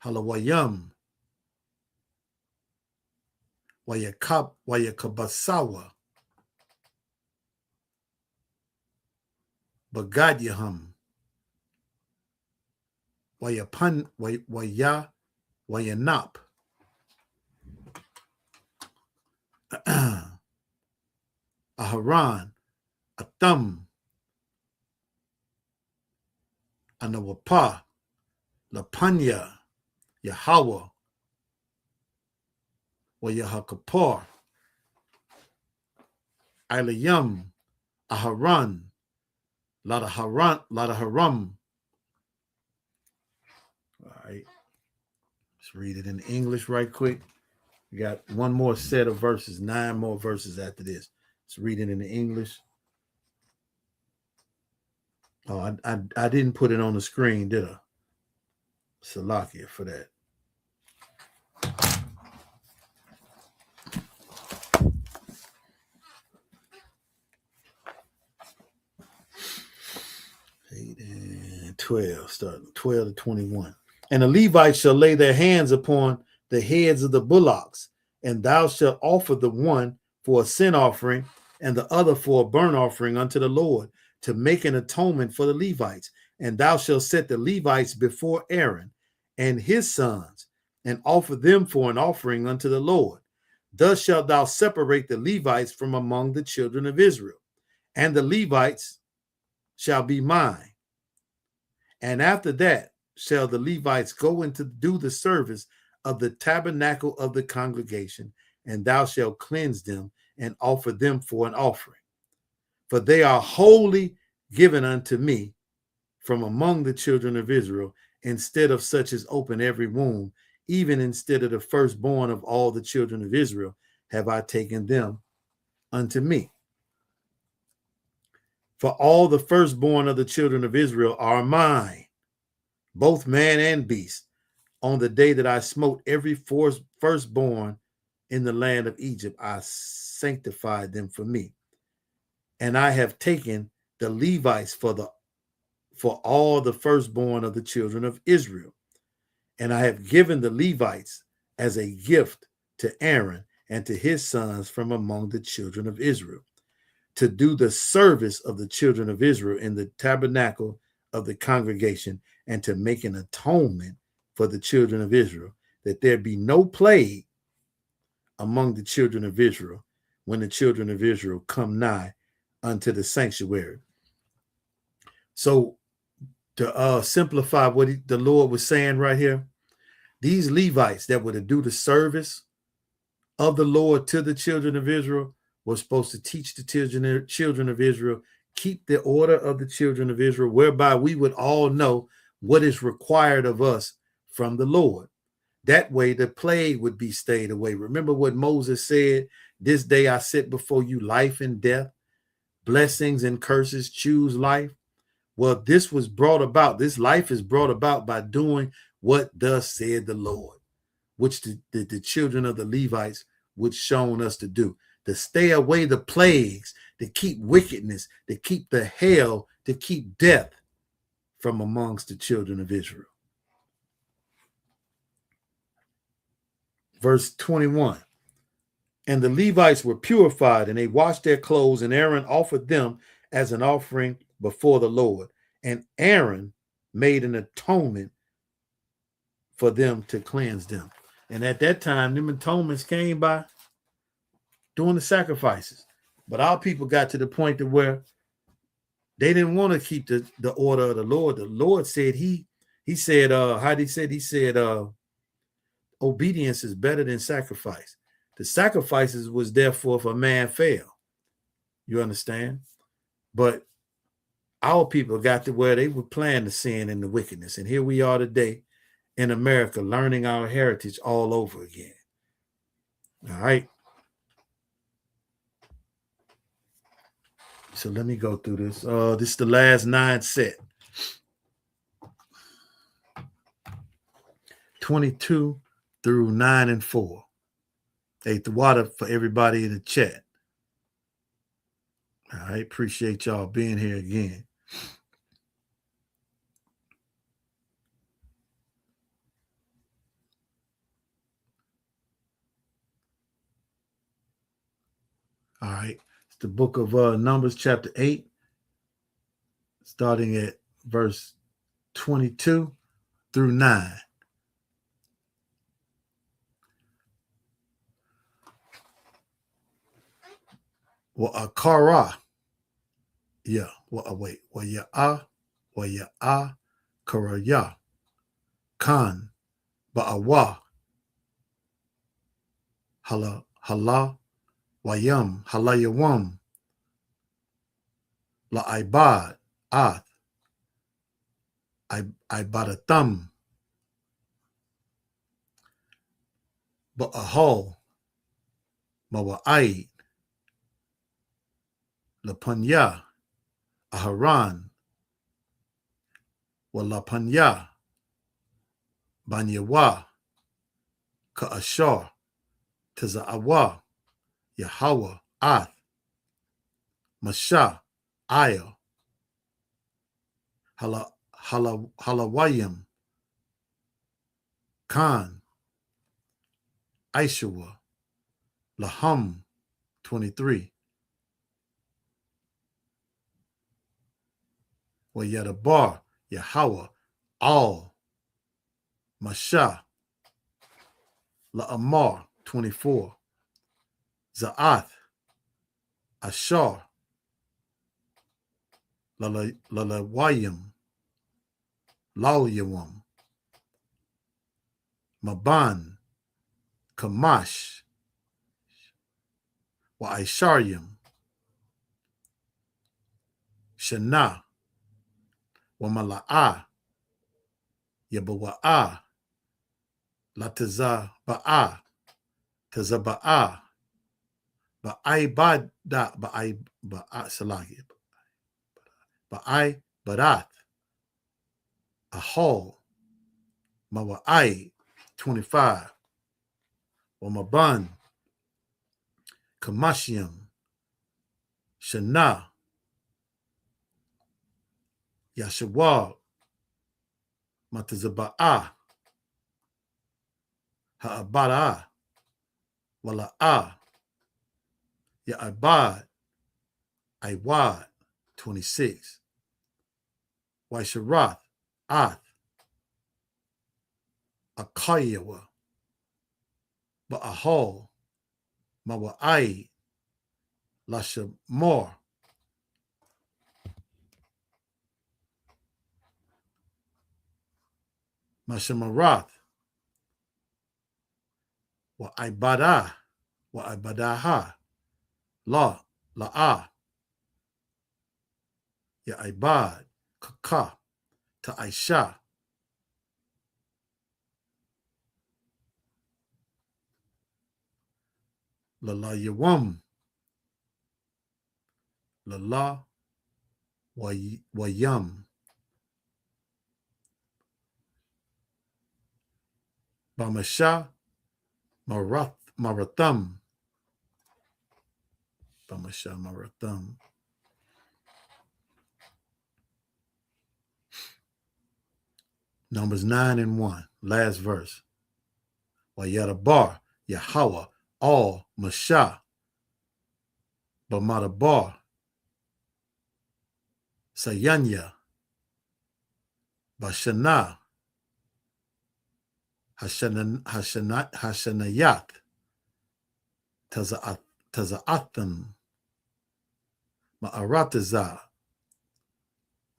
[SPEAKER 3] Halawayam, Wayakabasawa, Bagadyaham, Wayanap, Aharan, Atham, Anawapa, Lapanya, Yahweh, Wayahakapar, Ilayam, Aharan, Ladaharam. All right. Let's read it in English right quick. We got one more set of verses, 9 more verses after this. Let's read it in English. Oh, I didn't put it on the screen, did I? Salakia for that. Eight and 12, starting 12 to 21. And the Levites shall lay their hands upon the heads of the bullocks, and thou shalt offer the one for a sin offering and the other for a burnt offering unto the Lord, to make an atonement for the Levites. And thou shalt set the Levites before Aaron and his sons, and offer them for an offering unto the Lord. Thus shalt thou separate the Levites from among the children of Israel, and the Levites shall be mine. And after that shall the Levites go in to do the service of the tabernacle of the congregation, and thou shalt cleanse them and offer them for an offering. For they are wholly given unto me from among the children of Israel, instead of such as open every womb, even instead of the firstborn of all the children of Israel, have I taken them unto me. For all the firstborn of the children of Israel are mine, both man and beast, on the day that I smote every firstborn in the land of Egypt. I sanctified them for me. And I have taken the Levites for all the firstborn of the children of Israel. And I have given the Levites as a gift to Aaron and to his sons from among the children of Israel, to do the service of the children of Israel in the tabernacle of the congregation, and to make an atonement for the children of Israel, that there be no plague among the children of Israel when the children of Israel come nigh unto the sanctuary. So to simplify what the Lord was saying right here, these Levites that were to do the service of the Lord to the children of Israel were supposed to teach the children of Israel, keep the order of the children of Israel, whereby we would all know what is required of us from the Lord. That way the plague would be stayed away. Remember what Moses said, this day I set before you life and death, blessings and curses, choose life. Well, this was brought about, this life is brought about by doing what thus said the Lord, which the children of the Levites would shown us to do, to stay away the plagues, to keep wickedness, to keep the hell, to keep death from amongst the children of Israel. Verse 21, and the Levites were purified, and they washed their clothes, and Aaron offered them as an offering before the Lord. And Aaron made an atonement for them to cleanse them. And at that time, them atonements came by doing the sacrifices. But our people got to the point to where they didn't want to keep the order of the Lord. The Lord said, he said, obedience is better than sacrifice. The sacrifices was therefore if a man fail. You understand? But our people got to where they were playing the sin and the wickedness. And here we are today in America learning our heritage all over again. All right. So let me go through this. This is the last 9 set. 22 through 9 and 4. Ate the water for everybody in the chat. All right. Appreciate y'all being here again. All right. It's the book of Numbers, chapter 8, starting at verse 22 through 9. Well, Kara. Yeah. Well, wait. Well, ya Karaya. Khan. Ba'awa. hala wayam, halayawam, la ibad, ath, ibadatham, ba'ahol, mawa'aid, lapanya, aharan, walapanya, banyawa, ka'ashar, taza'awa, Yahweh, ath, masha, aya, halawayim, Khan, Ishua, Laham, 23. Wayadabar, Yahweh, all, Masha, La'amar, 24. Za'ath, Ashar, Lalawayim, Lawyawam, Maban, Kamash, Wa'isharyim, Shana, Wamala'a, Yabawa'a, Latazaba'a, Tazaba'a, Ba'ibada, Salagi, Ba'ibadath, Ahol, Mawa'ai, 25. Wamaban, Kamashiam, Shana, Yashawal, Matazaba'a, Ha'abada'a, Wala'a, Ya'abad, Iwad, 26. Waisharath, Ath, Akayawa, Ba'ahol, Mawa'ai, Lashamor, Mashamarath, Wa'ibadaha, La'a, Ya'ibad, Kaka, Ta'aisha, Lalayawam, Lala, Wayam, Bamasha, Maratham, Bamasha, Maratham. Numbers 9 and 1, last verse. Wayadabar, Yahweh, all, Masha, Bamadabar, Sayanya, Bashana, Hashanayat, Taza'atham, Ma'arataza,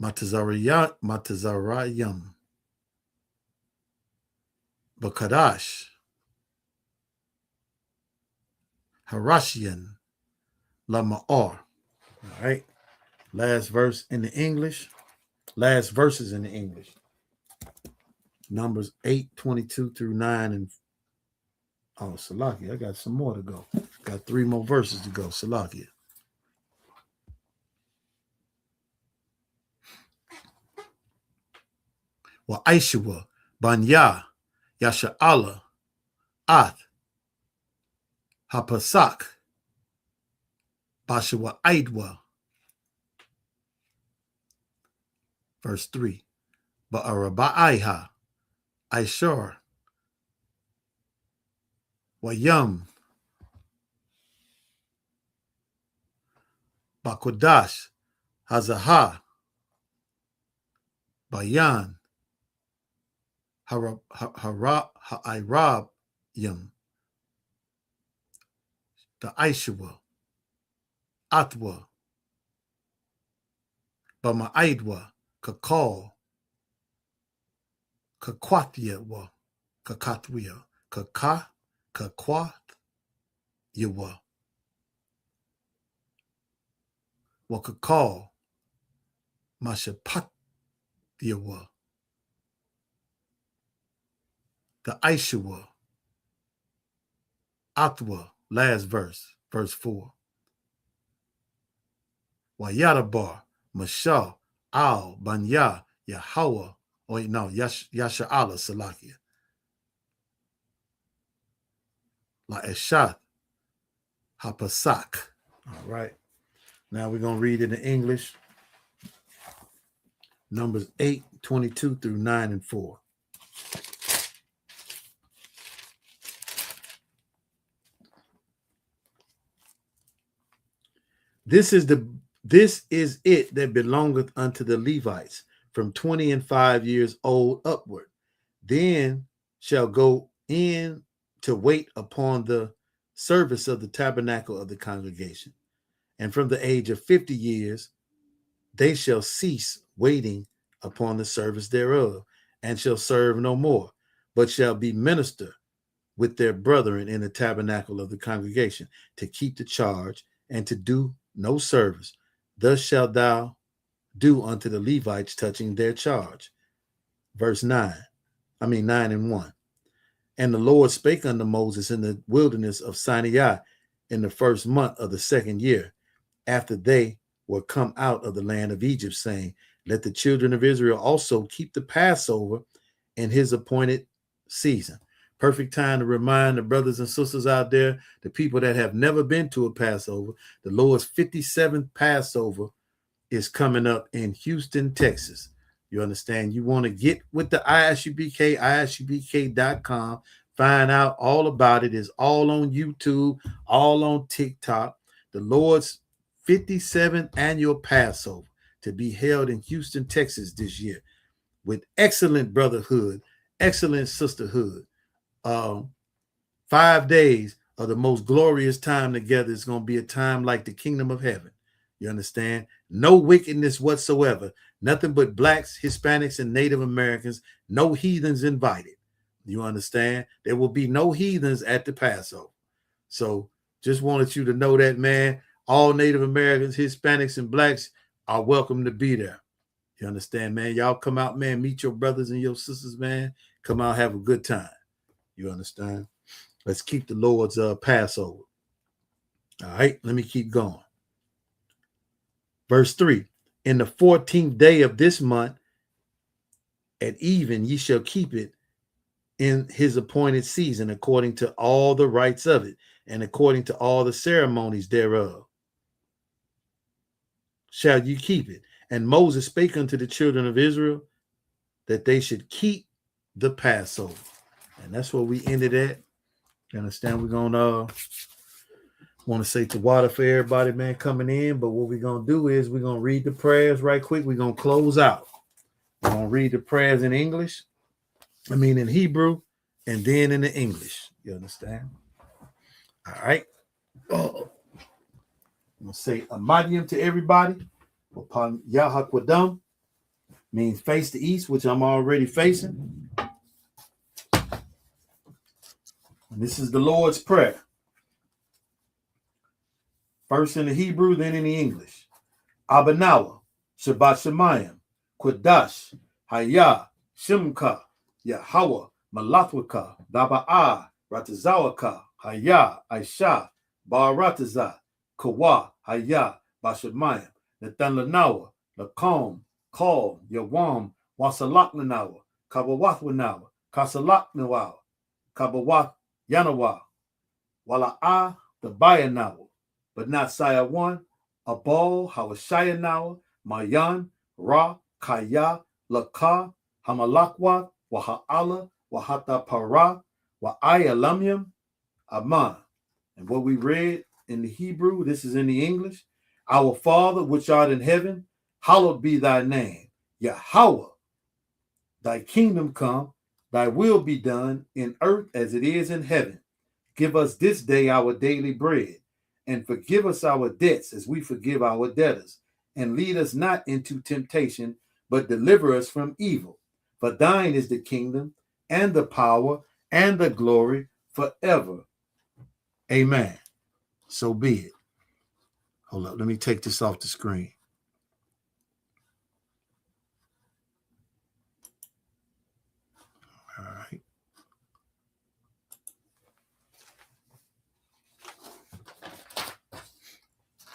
[SPEAKER 3] Matazarayam, Bakadash, Harashian, Lama'ar. All right. Last verse in the English. Last verses in the English. Numbers 8:22 through 9 and Salaki. I got some more to go. Got 3 more verses to go. Salaki. Wa Aishua, Banya, Yasha'ala, Ath, Hapasak, Bashawa Aidwa. Verse 3. Ba'araba'aiha, Aishor, Wayam, Bakodash, Hazaha, Bayan, Ha'irab, Yam, the Aishua, Atwa, Bama'aidwa, Kakal, Kakwathia, Kakathwia, Kakwath, Yawa. Wakakal Mashapat Yawa. The Aishawa. Atwa, last verse 4. Wayadabar, Mashal, Al, Banya, Yahweh, or no, Yasha Allah, Salakia. La Eshat, Hapasak. All right. Now we're going to read it in English. Numbers 8:22 through 9 and 4. This is it that belongeth unto the Levites from 20 and 5 years old upward. Then shall go in to wait upon the service of the tabernacle of the congregation. And from the age of 50 years, they shall cease waiting upon the service thereof, and shall serve no more, but shall be minister with their brethren in the tabernacle of the congregation, to keep the charge and to do no service. Thus shalt thou do unto the Levites touching their charge. Verse 9 and 1. And the Lord spake unto Moses in the wilderness of Sinai in the first month of the second year, after they were come out of the land of Egypt, saying, let the children of Israel also keep the Passover in his appointed season. Perfect time to remind the brothers and sisters out there, the people that have never been to a Passover, the Lord's 57th Passover is coming up in Houston, Texas. You understand? You want to get with the ISUPK, ISUPK.com, find out all about it. It's all on YouTube, all on TikTok. The Lord's 57th annual Passover to be held in Houston, Texas this year, with excellent brotherhood, excellent sisterhood. 5 days of the most glorious time together. It's going to be a time like the kingdom of heaven. You understand? No wickedness whatsoever. Nothing but blacks, Hispanics, and Native Americans. No heathens invited. You understand? There will be no heathens at the Passover. So just wanted you to know that, man. All Native Americans, Hispanics, and blacks are welcome to be there. You understand, man? Y'all come out, man. Meet your brothers and your sisters, man. Come out, have a good time. You understand? Let's keep the Lord's Passover. All right, let me keep going. Verse 3, in the 14th day of this month, at even, ye shall keep it in his appointed season, according to all the rites of it, and according to all the ceremonies thereof, shall you keep it. And Moses spake unto the children of Israel that they should keep the Passover. And that's where we ended at. You understand? We're going to want to say to water for everybody, man, coming in. But what we're going to do is we're going to read the prayers right quick. We're going to close out. We're going to read the prayers in English. In Hebrew, and then in the English. You understand? All right. I'm going to say Amadium to everybody. Upon Yahakwadam means face the east, which I'm already facing. And this is the Lord's Prayer. First in the Hebrew, then in the English. Abanawa, Shabbat Shemayim, Quadash, Hayah, Shimka, Yahweh, Malathwaka, Daba'a, Ratazawaka, Hayah, Aisha, Baratazah, Kawa, Hayah, Bashamayim, Nathan Lanawa, Lakom, Kal, Yawam, Wasalaknanawa, Kabawathwanawa, Kasalaknawa, Kabawath Yanawa, Wala'a, the Bayanawa, but not Saya 1, Abal, Hawashayanawa, Mayan, Ra, Kaya, Laka, Hamalakwa, Waha'ala, Wahata Para, Wa'ayalamyam, Aman. And what we read in the Hebrew, this is in the English. Our Father, which art in heaven, hallowed be thy name. Yahweh, thy kingdom come, thy will be done in earth as it is in heaven. Give us this day our daily bread, and forgive us our debts as we forgive our debtors. And lead us not into temptation, but deliver us from evil. For thine is the kingdom, and the power, and the glory forever. Amen. So be it. Hold up. Let me take this off the screen. All right.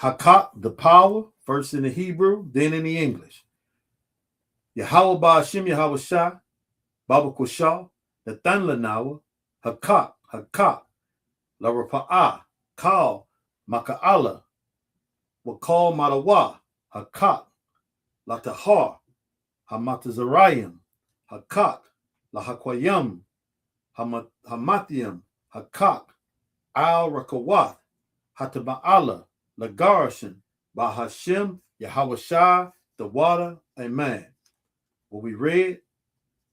[SPEAKER 3] Hakak, the power, first in the Hebrew, then in the English. Yahweh Ba'ashim Yahweh Shah, Baba Kushah, the Tanlanawa, Hakak, La Rapa'ah, Kal, Maka'ala, Wakal Madawa, Hakak, La Tahar, Hamatazarayim, Hakak, La Hakwayam, Hamatium, Hakak, Al Rakawath, Hataba'ala, Lagarashin, Bahashim, Yahweh Shai, the water, amen. What we read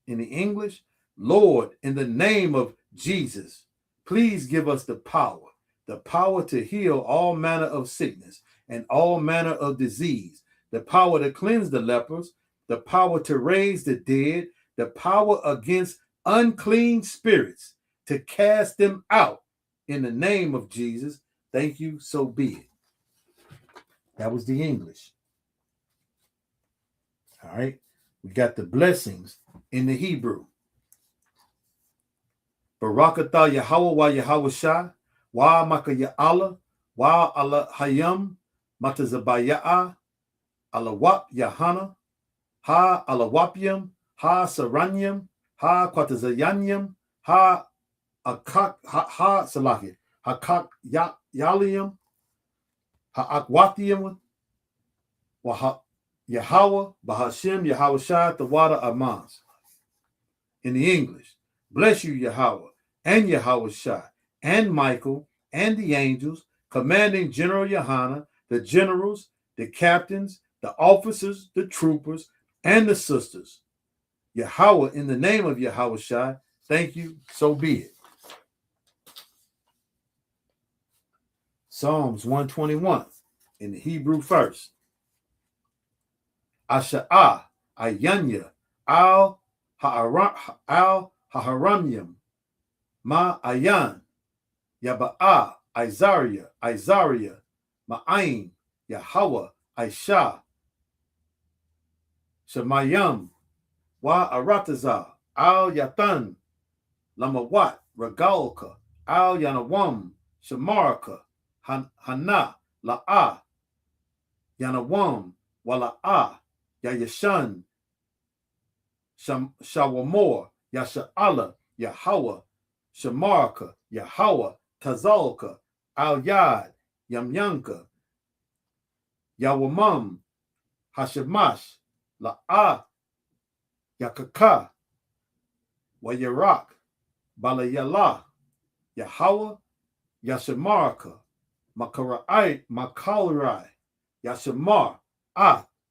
[SPEAKER 3] in the English, Lord, in the name of Jesus, please give us the power to heal all manner of sickness and all manner of disease, the power to cleanse the lepers, the power to raise the dead, the power against unclean spirits, to cast them out in the name of Jesus. Thank you, so be it. That was the English. All right. We got the blessings in the Hebrew. Barakatah Yahweh wa Yahweh Shai, wa Maka Ya Allah, wa Allah Hayam, Matazabayah, Alawap Yahana, ha Alawapium, ha Saranyam, ha Quatazayanyam, ha Akak, ha Salaki, Hakak Yalium, ha Akwatium, wa Yahweh, Bahashim, Yahweh Shai, the water of Mans. In the English, bless you, Yahweh, and Yahweh Shai, and Michael, and the angels, commanding General Yohana, the generals, the captains, the officers, the troopers, and the sisters. Yahweh, in the name of Yahweh Shai, thank you, so be it. Psalms 121, in the Hebrew first. Asha'ah, Ayanya, Al Haharamyam, Ma Ayan, Yaba'ah, Isaiah, Ma'ain, Yahweh, Aisha, Shemayam, Wa Aratazah, Al Yatan, Lamawat, Regalka, Al Yanawam, Shamarka, Hana, La'ah, Yanawam, Wala'ah, Yayashan, Shawamor, Yasha'ala, Yahweh, Shamarka, Yahweh, Tazalka, Al Yad, Yamyanka, Yawamam, Hashemash, La'ah, Yakaka, Wayarak, Balayala, Yahweh, Yashamarka, Makarai, Yashamar,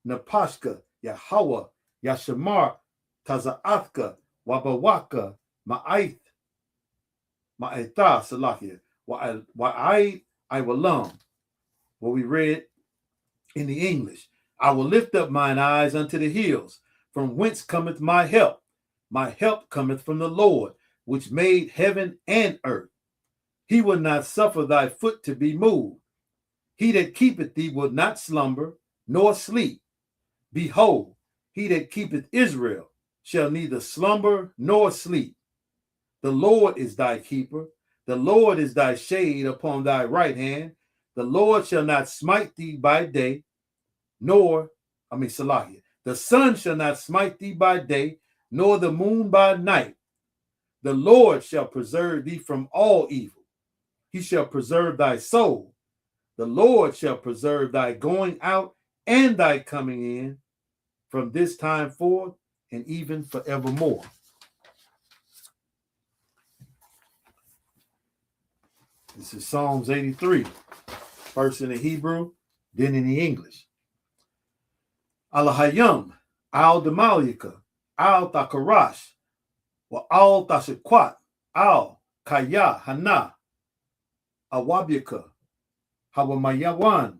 [SPEAKER 3] Napashka, Yahweh, Yashamar, Tazaathka, Wabawaka, Ma'aith, Ma'aitha, Salakia, Wa'ai, Iwalam. What we read in the English. I will lift up mine eyes unto the hills, from whence cometh my help. My help cometh from the Lord, which made heaven and earth. He will not suffer thy foot to be moved. He that keepeth thee will not slumber, nor sleep. Behold, he that keepeth Israel shall neither slumber nor sleep. The Lord is thy keeper. The Lord is thy shade upon thy right hand. The Lord shall not smite thee by day, Salahia. The sun shall not smite thee by day, nor the moon by night. The Lord shall preserve thee from all evil. He shall preserve thy soul. The Lord shall preserve thy going out and thy coming in from this time forth and even forevermore. This is Psalms 83, first in the Hebrew, then in the English. Alahayam, Al Damalika, Al Takarash, Wa Al Tashakwat, Al Kaya Hana, Awabika, Hawamayawan,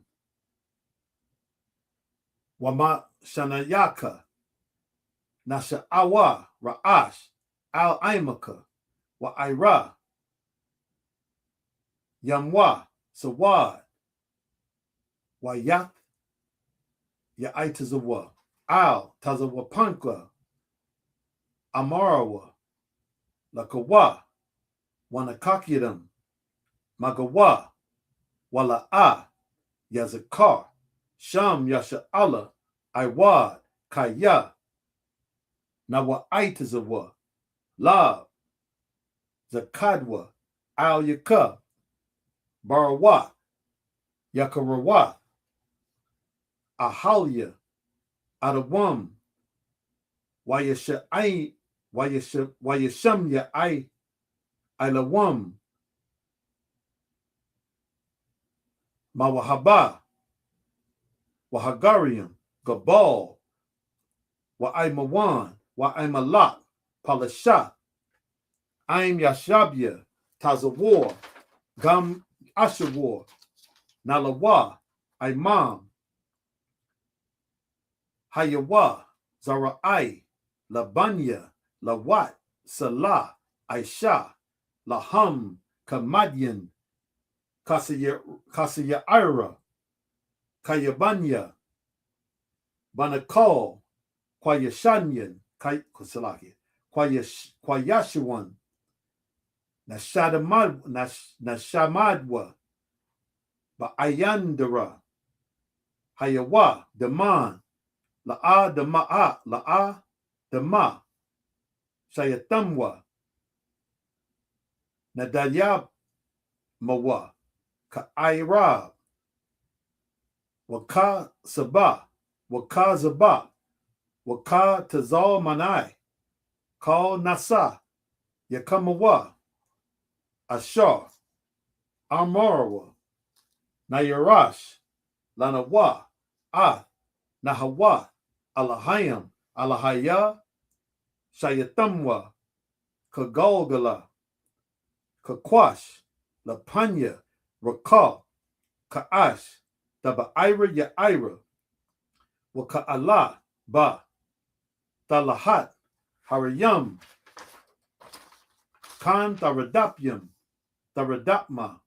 [SPEAKER 3] Wama Shanayaka, Nasha'awa, Ra'ash, Al Aimaka, Wa Ira, Yamwa, Sawad, Wayat, Yaitazawa, Al, Tazawapanka, Amarawa, Lakawa, Wanakakidam, Magawa, Wala'a, Yazakar, Sham Yasha Allah, Iwad, Kaya, Nawaitazawa, Lab, Zakadwa, Al Yaka, Barawa, Yakarawa, Ahalia, Adawam, Wayasham Ya Ilawam, Mawahaba, Wahagarium, Gabal, Wa'aimawan, Wa'aimalak, Palasha, Aim Yashabia, Tazawar, Gam Ashawar, Nalawa, Imam, Hayawa, Zara'ai, Labanya, Lawat, Salah, Aisha, Laham, Kamadian, Kasayaira, Kayabanya, Banakal, Kwayashanyan, Kwayashuan, Nashamadwa, Ba'ayandara, Hayawa, Daman, La'a Dama'a, La'a Dama, Shayatamwa, Nadayab Mawa, Ka'airab, Waka Sabah, Waka Zabah, Waka Tazal Manai, Kal Nasa, Yakamawa, Ashar, Amarawa, Nayarash, Lanawa, Nahawa, Alahayam, Alahaya, Shayatamwa, Kagalgala, Kakwash, Lapanya, Rakal, Ka'ash, Daba'ira Ya'ira, Waka'ala, Ba, Talahat, Harayam, Khan Taradapyam, Taradapma,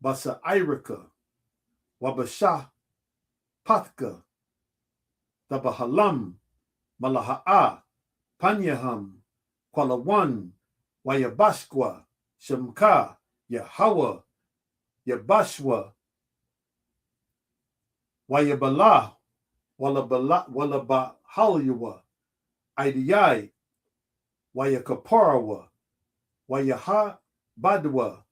[SPEAKER 3] Basa'iraka, Wabasha, Pathka, Dabahalam, Malaha'a, Panyaham, Kwalawan, Wayabashkwa, Shamka, Yahawa, Yabashwa, Wayabala, Walabahalyawa, Idiyai, Wayakaparawa, Wayaha Badwa,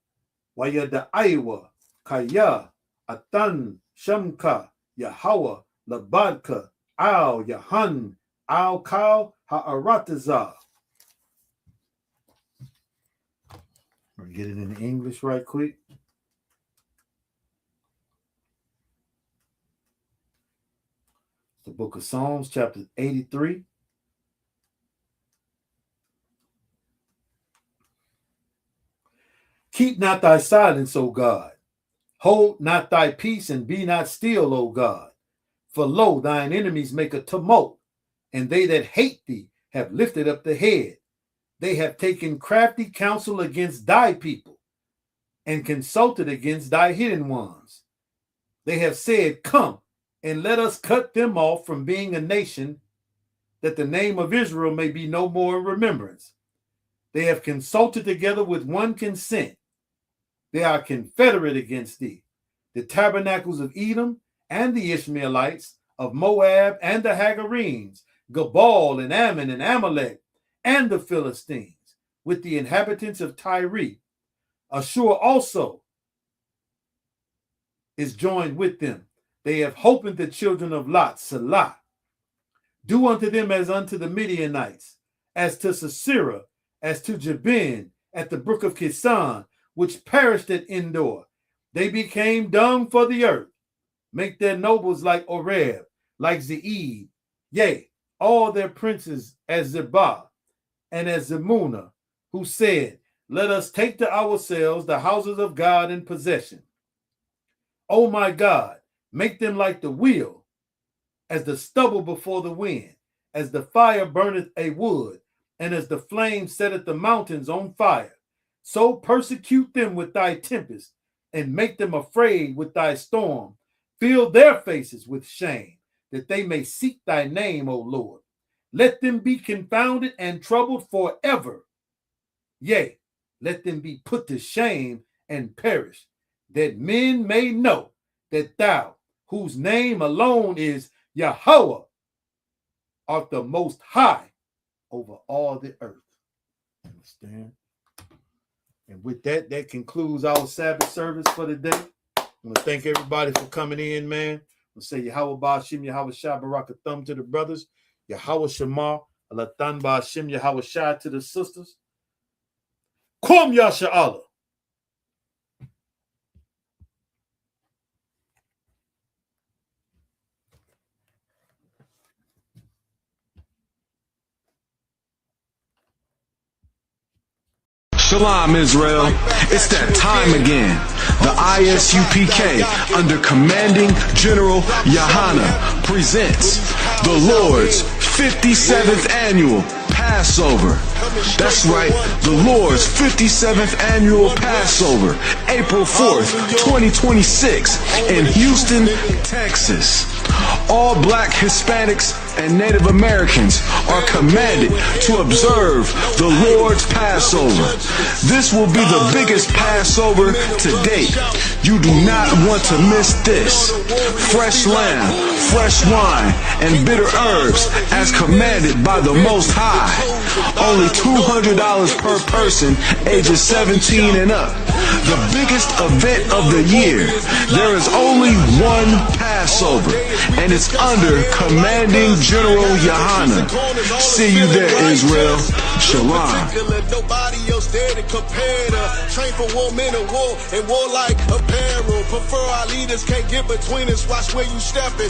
[SPEAKER 3] Wayadaiwa, Kaya, Atan, Shamka, Yahawa, Labadka, Al, Yahan, Al Kal, Ha'arataza. I'll get it in English right quick. The book of Psalms, chapter 83. Keep not thy silence, O God. Hold not thy peace and be not still, O God. For lo, thine enemies make a tumult, and they that hate thee have lifted up the head. They have taken crafty counsel against thy people, and consulted against thy hidden ones. They have said, come, and let us cut them off from being a nation, that the name of Israel may be no more in remembrance. They have consulted together with one consent. They are confederate against thee. The tabernacles of Edom and the Ishmaelites, of Moab and the Hagarenes, Gabal and Ammon and Amalek, and the Philistines, with the inhabitants of Tyre. Ashur also is joined with them. They have holpen the children of Lot, Salah. Do unto them as unto the Midianites, as to Sisera, as to Jabin, at the brook of Kisan, which perished at Endor. They became dung for the earth. Make their nobles like Oreb, like Zeid, yea, all their princes as Zebah, and as Zemunah, who said, let us take to ourselves the houses of God in possession. O my God, make them like the wheel, as the stubble before the wind, as the fire burneth a wood, and as the flame setteth the mountains on fire. So persecute them with thy tempest, and make them afraid with thy storm. Fill their faces with shame, that they may seek thy name, O Lord. Let them be confounded and troubled forever. Yea, let them be put to shame and perish, that men may know that thou, whose name alone is Yahweh, art the most high over all the earth. Understand? And with that, that concludes our Sabbath service for the day. I want to thank everybody for coming in, man. I'll say Yahweh Ba'ashim, Yahweh Shah, Barak Thumb to the brothers. Yahweh Shema, Alatan Ba'ashim, Yahweh Shah to the sisters. Kum Yasha Allah.
[SPEAKER 1] Shalom, Israel. It's that time again. The ISUPK, under Commanding General Yahana, presents the Lord's 57th Annual Passover. That's right, the Lord's 57th Annual Passover, April 4th, 2026, in Houston, Texas. All Black, Hispanics, and Native Americans are commanded to observe the Lord's Passover. This will be the biggest Passover to date. You do not want to miss this. Fresh lamb, fresh wine, and bitter herbs as commanded by the Most High. Only $200 per person ages 17 and up. The biggest event of the year. There is only one Passover, and it's under Commanding General Yahana. See you there, Israel. Shalom.
[SPEAKER 2] Nobody else there to compare to. Train for war, men of war, and war like apparel. Prefer our leaders, can't get between us. Watch where you stepping.